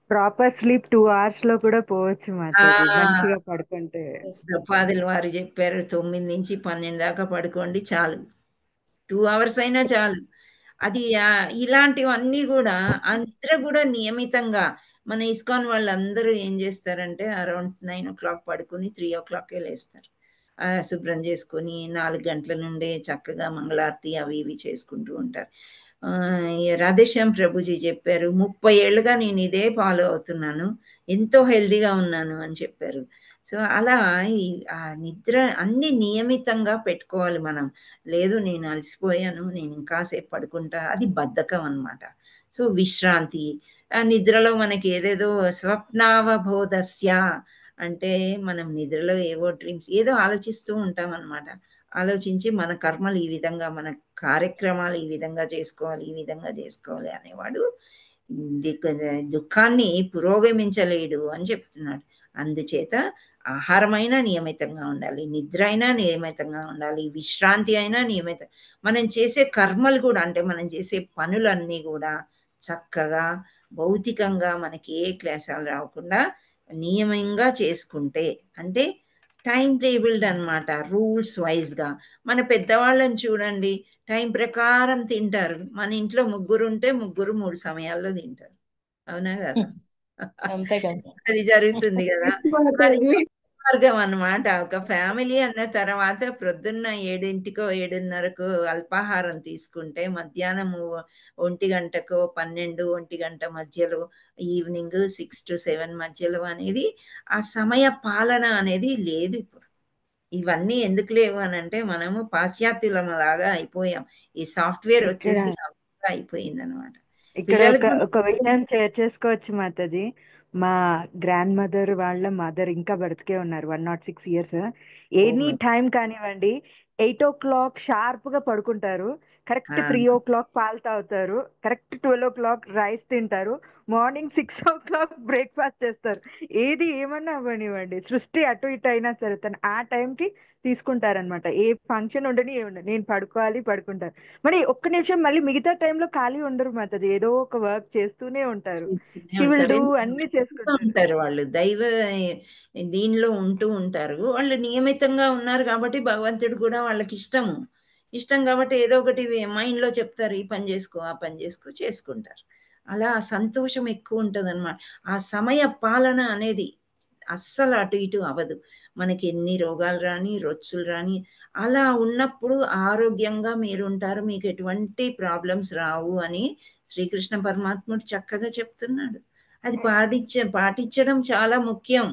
ప్రాపర్ స్లీప్ 2 hours లో కూడా పోవచ్చు మాతాజీ, మంచిగా పడుకుంటే. ప్రపాదులు వారు చెప్పారు 9 నుంచి 12 దాకా పడుకోండి చాలు, 2 hours అయినా చాలు. అది ఇలాంటివన్నీ కూడా, ఆ నిద్ర కూడా నియమితంగా. మన ఇస్కాన్ వాళ్ళందరూ ఏం చేస్తారంటే అరౌండ్ 9 o'clock పడుకుని 3 o'clock లేస్తారు. శుభ్రం చేసుకొని 4 గంటల నుండే చక్కగా మంగళారతి అవి ఇవి చేసుకుంటూ ఉంటారు. రాధేశ్యామ్ ప్రభుజీ చెప్పారు 30 ఏళ్ళుగా నేను ఇదే ఫాలో అవుతున్నాను, ఎంతో హెల్దీగా ఉన్నాను అని చెప్పారు. సో అలా ఆ నిద్ర అన్ని నియమితంగా పెట్టుకోవాలి మనం. లేదు నేను అలసిపోయాను, నేను ఇంకాసేపు పడుకుంటా, అది బద్ధకం అన్నమాట. సో విశ్రాంతి, ఆ నిద్రలో మనకి ఏదేదో స్వప్నావబోధస్య అంటే మనం నిద్రలో ఏవో డ్రీమ్స్ ఏదో ఆలోచిస్తూ ఉంటాం అన్నమాట. ఆలోచించి మన కర్మలు ఈ విధంగా, మన కార్యక్రమాలు ఈ విధంగా చేసుకోవాలి, ఈ విధంగా చేసుకోవాలి అనేవాడు దుఃఖాన్ని పురోగమించలేడు అని చెప్తున్నాడు. అందుచేత ఆహారమైనా నియమితంగా ఉండాలి, నిద్ర అయినా నియమితంగా ఉండాలి, విశ్రాంతి అయినా నియమిత. మనం చేసే కర్మలు కూడా, అంటే మనం చేసే పనులన్నీ కూడా చక్కగా భౌతికంగా మనకి ఏ క్లేశాలు రాకుండా నియమంగా చేసుకుంటే, అంటే టైం టేబుల్డ్ అనమాట, రూల్స్ వైజ్గా. మన పెద్దవాళ్ళని చూడండి, టైం ప్రకారం తింటారు. మన ఇంట్లో 3 ఉంటే 3 3 సమయాల్లో తింటారు, అవునా కదా? అది జరుగుతుంది కదా. మార్గం అన్నమాట. ఒక ఫ్యామిలీ అన్న తర్వాత ప్రొద్దున్న 7కో 7:30కో అల్పాహారం తీసుకుంటే మధ్యాహ్నం 1 గంటకో 12 1 గంట మధ్యలో, ఈవినింగ్ 6 to 7 మధ్యలో అనేది ఆ సమయ పాలన అనేది లేదు ఇప్పుడు. ఇవన్నీ ఎందుకు లేవు అని అంటే మనము పాశ్చాత్యులం లాగా అయిపోయాం. ఈ సాఫ్ట్వేర్ వచ్చేసి అయిపోయింది అనమాట. ఇక్కడ పిల్లలకు ఒక కూడా ఒక విషయం షేర్ చేసుకోవచ్చు మాతాజీ. మా గ్రాండ్ మదర్ వాళ్ళ మదర్ ఇంకా బ్రతికే ఉన్నారు, 106 years. ఓ ఎనీ మై టైం కానివ్వండి, 8 o'clock షార్ప్ గా పడుకుంటారు, కరెక్ట్ 3 o'clock పాలు తాగుతారు, కరెక్ట్ 12 o'clock రైస్ తింటారు, మార్నింగ్ 6 o'clock బ్రేక్ఫాస్ట్ చేస్తారు. ఏది ఏమన్నా అవ్వనివ్వండి, సృష్టి అటు ఇటు అయినా సరే తను ఆ టైంకి తీసుకుంటారనమాట. ఏ ఫంక్షన్ ఉండని ఏముండదు, నేను పడుకోవాలి పడుకుంటారు. మరి ఒక్క నిమిషం మళ్ళీ మిగతా టైంలో ఖాళీ ఉండరు మాతది, ఏదో ఒక వర్క్ చేస్తూనే ఉంటారు. చేస్తూనే షీ విల్ ఉంటారు. డూ ఎందుకంటే అన్ని భక్తితో చేసుకుంటారు. ఉంటారు వాళ్ళు, దైవ దీనిలో ఉంటూ ఉంటారు. వాళ్ళు నియమితంగా ఉన్నారు కాబట్టి భగవంతుడు కూడా వాళ్ళకి ఇష్టము. ఇష్టం కాబట్టి ఏదో ఒకటి మైండ్లో చెప్తారు, ఈ పని చేసుకో ఆ పని చేసుకో, చేసుకుంటారు. అలా ఆ సంతోషం ఎక్కువ ఉంటుందన్నమాట. ఆ సమయ పాలన అనేది అస్సలు అటు ఇటు అవ్వదు. మనకి ఎన్ని రోగాలు రాని, రొచ్చులు రాని, అలా ఉన్నప్పుడు ఆరోగ్యంగా మీరుంటారు. మీకు ఎటువంటి ప్రాబ్లమ్స్ రావు అని శ్రీకృష్ణ పరమాత్ముడు చక్కగా చెప్తున్నాడు. అది పాటించడం చాలా ముఖ్యం.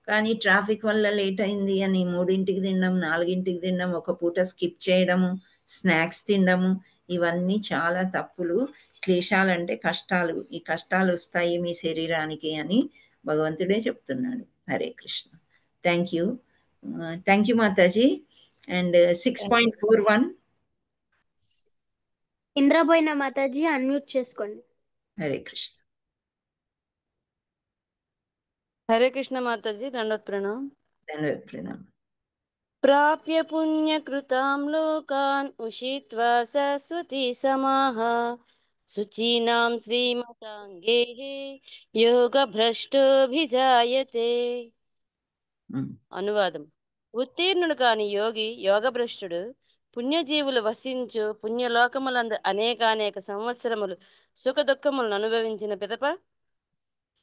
కానీ ట్రాఫిక్ వల్ల లేట్ అయింది అని 3ంటికి తినడం, 4ంటికి తినడం, ఒక పూట స్కిప్ చేయడము, స్నాక్స్ తినడము, ఇవన్నీ చాలా తప్పులు. క్లేశాలంటే కష్టాలు. ఈ కష్టాలు వస్తాయి మీ శరీరానికి అని భగవంతుడే చెప్తున్నాడు. Hare Krishna. Thank you. Thank you మాతాజీ. అండ్ 6.41. ఇంద్రబోయిన మాతాజీ అన్మ్యూట్ చేసుకోండి. హరే కృష్ణ. హరే కృష్ణ మాతాజీ, దండోత్ ప్రణామ్. ధన్యవాద ప్రణామం. ప్రాప్య పుణ్యకృతాం లోకాన్ ఉషిత్వా సరస్వతి సమాహ శుచీనాం శ్రీమతాంగేహే యోగ భ్రష్టోభిజాయతే. అనువాదం: ఉత్తీర్ణుడు కాని యోగి యోగభ్రష్టుడు పుణ్యజీవులు వసించు పుణ్యలోకములందు అనేకానేక సంవత్సరములు సుఖ దుఃఖములను అనుభవించిన పిదప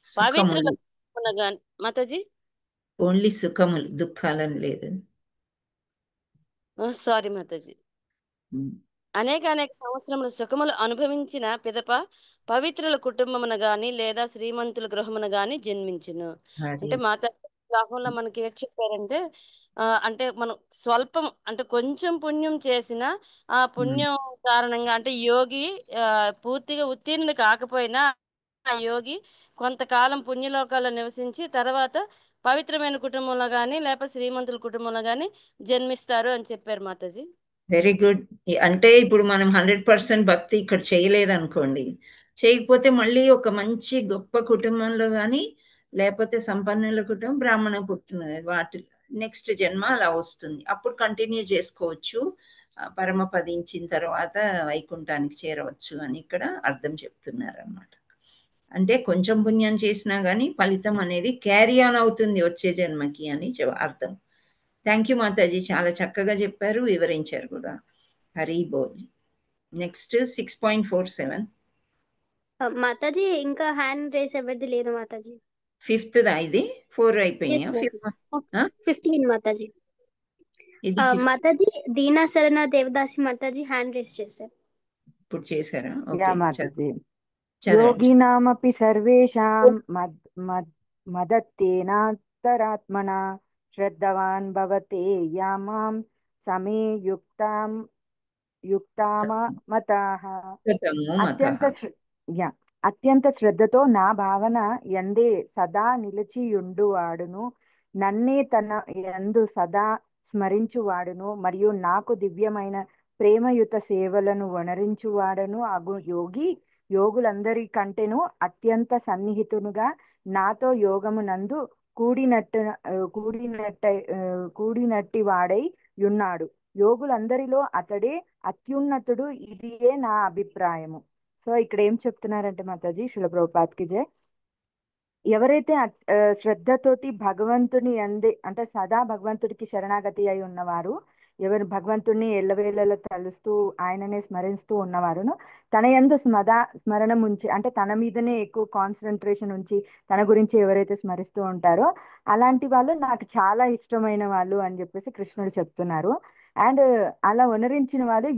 పవిత్ర సుఖములు, మాతాజీ ఓన్లీ సుఖములు, దుఃఖాలని లేదు. సారీ మాతాజీ. అనేక సంవత్సరముల సుఖములు అనుభవించిన పిదప పవిత్రుల కుటుంబమున గాని లేదా శ్రీమంతుల గృహమున గాని జన్మించును. అంటే మాత వివాహంలో మనకి ఏం చెప్పారంటే, అంటే మనం స్వల్పం అంటే కొంచెం పుణ్యం చేసిన ఆ పుణ్యం కారణంగా అంటే యోగి పూర్తిగా ఉత్తీర్ణుడు కాకపోయినా ఆ యోగి కొంతకాలం పుణ్యలోకాల్లో నివసించి తర్వాత పవిత్రమైన కుటుంబంలో గాని లేకపోతే శ్రీమంతుల కుటుంబంలో గాని జన్మిస్తారు అని చెప్పారు మాతాజీ. Very good. అంటే ఇప్పుడు మనం 100% భక్తి ఇక్కడ చేయలేదనుకోండి, చేయకపోతే మళ్ళీ ఒక మంచి గొప్ప కుటుంబంలో కానీ లేకపోతే సంపన్నుల కుటుంబం, బ్రాహ్మణ పుట్టిన వాటి నెక్స్ట్ జన్మ అలా వస్తుంది. అప్పుడు కంటిన్యూ చేసుకోవచ్చు, పరమపదించిన తర్వాత వైకుంఠానికి చేరవచ్చు అని ఇక్కడ అర్థం చెప్తున్నారు అన్నమాట. అంటే కొంచెం పుణ్యం చేసినా కానీ ఫలితం అనేది క్యారీ ఆన్ అవుతుంది వచ్చే జన్మకి అని అర్థం. థ్యాంక్ యూ మాతాజీ, చాలా చక్కగా చెప్పారు, వివరించారు కూడా. హరి బోల్. నెక్స్ట్ 6.47. మాతాజీ ఇంకా హ్యాండ్ రేస్ ఎవరిది లేదు మాతాజీ. 5th ఇది 4 అయిపోయినాయా? 15 మాతాజీ. ఇది మాతాజీ దీనా శరణ దేవదాసి మాతాజీ హ్యాండ్ రేస్ చేశారు. ఇప్పుడు చేశారా? Yeah okay, Mataji. చదవండి. యోగినామపి సర్వేషాం మదత్తేనాంతరాత్మనా శ్రద్ధవాన్ భవతే యామాం సమే యుక్తామతాః. అత్యంత శ్రద్ధతో నా భావన యందే సదా నిలిచియుండువాడును, నన్నే తన యందు సదా స్మరించువాడును, మరియు నాకు దివ్యమైన ప్రేమయుత సేవలను వనరించువాడను అగు యోగి యోగులందరి కంటేను అత్యంత సన్నిహితునుగా నాతో యోగమునందు కూడినట్టి వాడై యున్నాడు. యోగులందరిలో అతడే అత్యున్నతుడు, ఇదియే నా అభిప్రాయము. సో ఇక్కడ ఏం చెప్తున్నారంటే మాతాజీ, శిల ప్రభుపాద్కి జై, ఎవరైతే శ్రద్ధతోటి భగవంతుని అంటే సదా భగవంతుడికి శరణాగతి అయి ఉన్నవారు, ఎవరు భగవంతుడిని ఎల్లవేళలా తలుస్తూ ఆయననే స్మరిస్తూ ఉన్నవారును, తన యందు స్మరణం ఉంచి అంటే తన మీదనే ఎక్కువ కాన్సన్ట్రేషన్ ఉంచి తన గురించి ఎవరైతే స్మరిస్తూ ఉంటారో అలాంటి వాళ్ళు నాకు చాలా ఇష్టమైన వాళ్ళు అని చెప్పేసి కృష్ణుడు చెప్తున్నారు. అండ్ అలా వనరించిన వాళ్ళు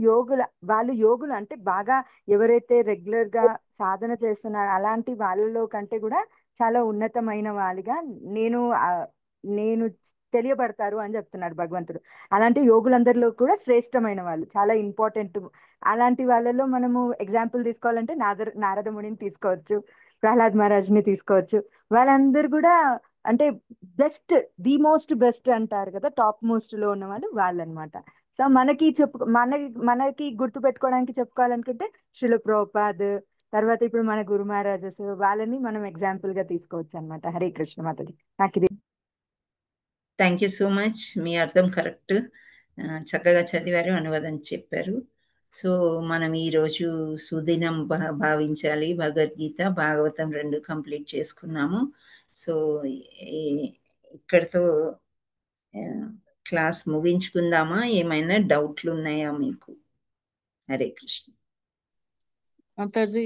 యోగులు అంటే బాగా ఎవరైతే రెగ్యులర్ గా సాధన చేస్తున్నారో అలాంటి వాళ్ళలో కంటే కూడా చాలా ఉన్నతమైన వాళ్ళుగా నేను తెలియబడతారు అని చెప్తున్నాడు భగవంతుడు. అలాంటి యోగులందరిలో కూడా శ్రేష్టమైన వాళ్ళు, చాలా ఇంపార్టెంట్. అలాంటి వాళ్ళలో మనము ఎగ్జాంపుల్ తీసుకోవాలంటే నారద మునిని తీసుకోవచ్చు, ప్రహ్లాద్ మహారాజ్ని తీసుకోవచ్చు. వాళ్ళందరూ కూడా అంటే బెస్ట్, ది మోస్ట్ బెస్ట్ అంటారు కదా, టాప్ మోస్ట్ లో ఉన్న వాళ్ళు వాళ్ళనమాట. సో మనకి గుర్తు పెట్టుకోవడానికి చెప్పుకోవాలనుకుంటే శిల ప్రభుపాద్, తర్వాత ఇప్పుడు మన గురు మహారాజెస్, వాళ్ళని మనం ఎగ్జాంపుల్ గా తీసుకోవచ్చు అనమాట. హరే కృష్ణ మాతాజీ. నాకు ఇది థ్యాంక్ యూ సో మచ్. మీ అర్థం కరెక్ట్, చక్కగా చదివారు, అనువాదం చెప్పారు. సో మనం ఈరోజు సుదినం భావించాలి భగవద్గీత భాగవతం 2 కంప్లీట్ చేసుకున్నాము. సో ఇక్కడితో క్లాస్ ముగించుకుందామా? ఏమైనా డౌట్లు ఉన్నాయా మీకు? హరే కృష్ణ మాతాజీ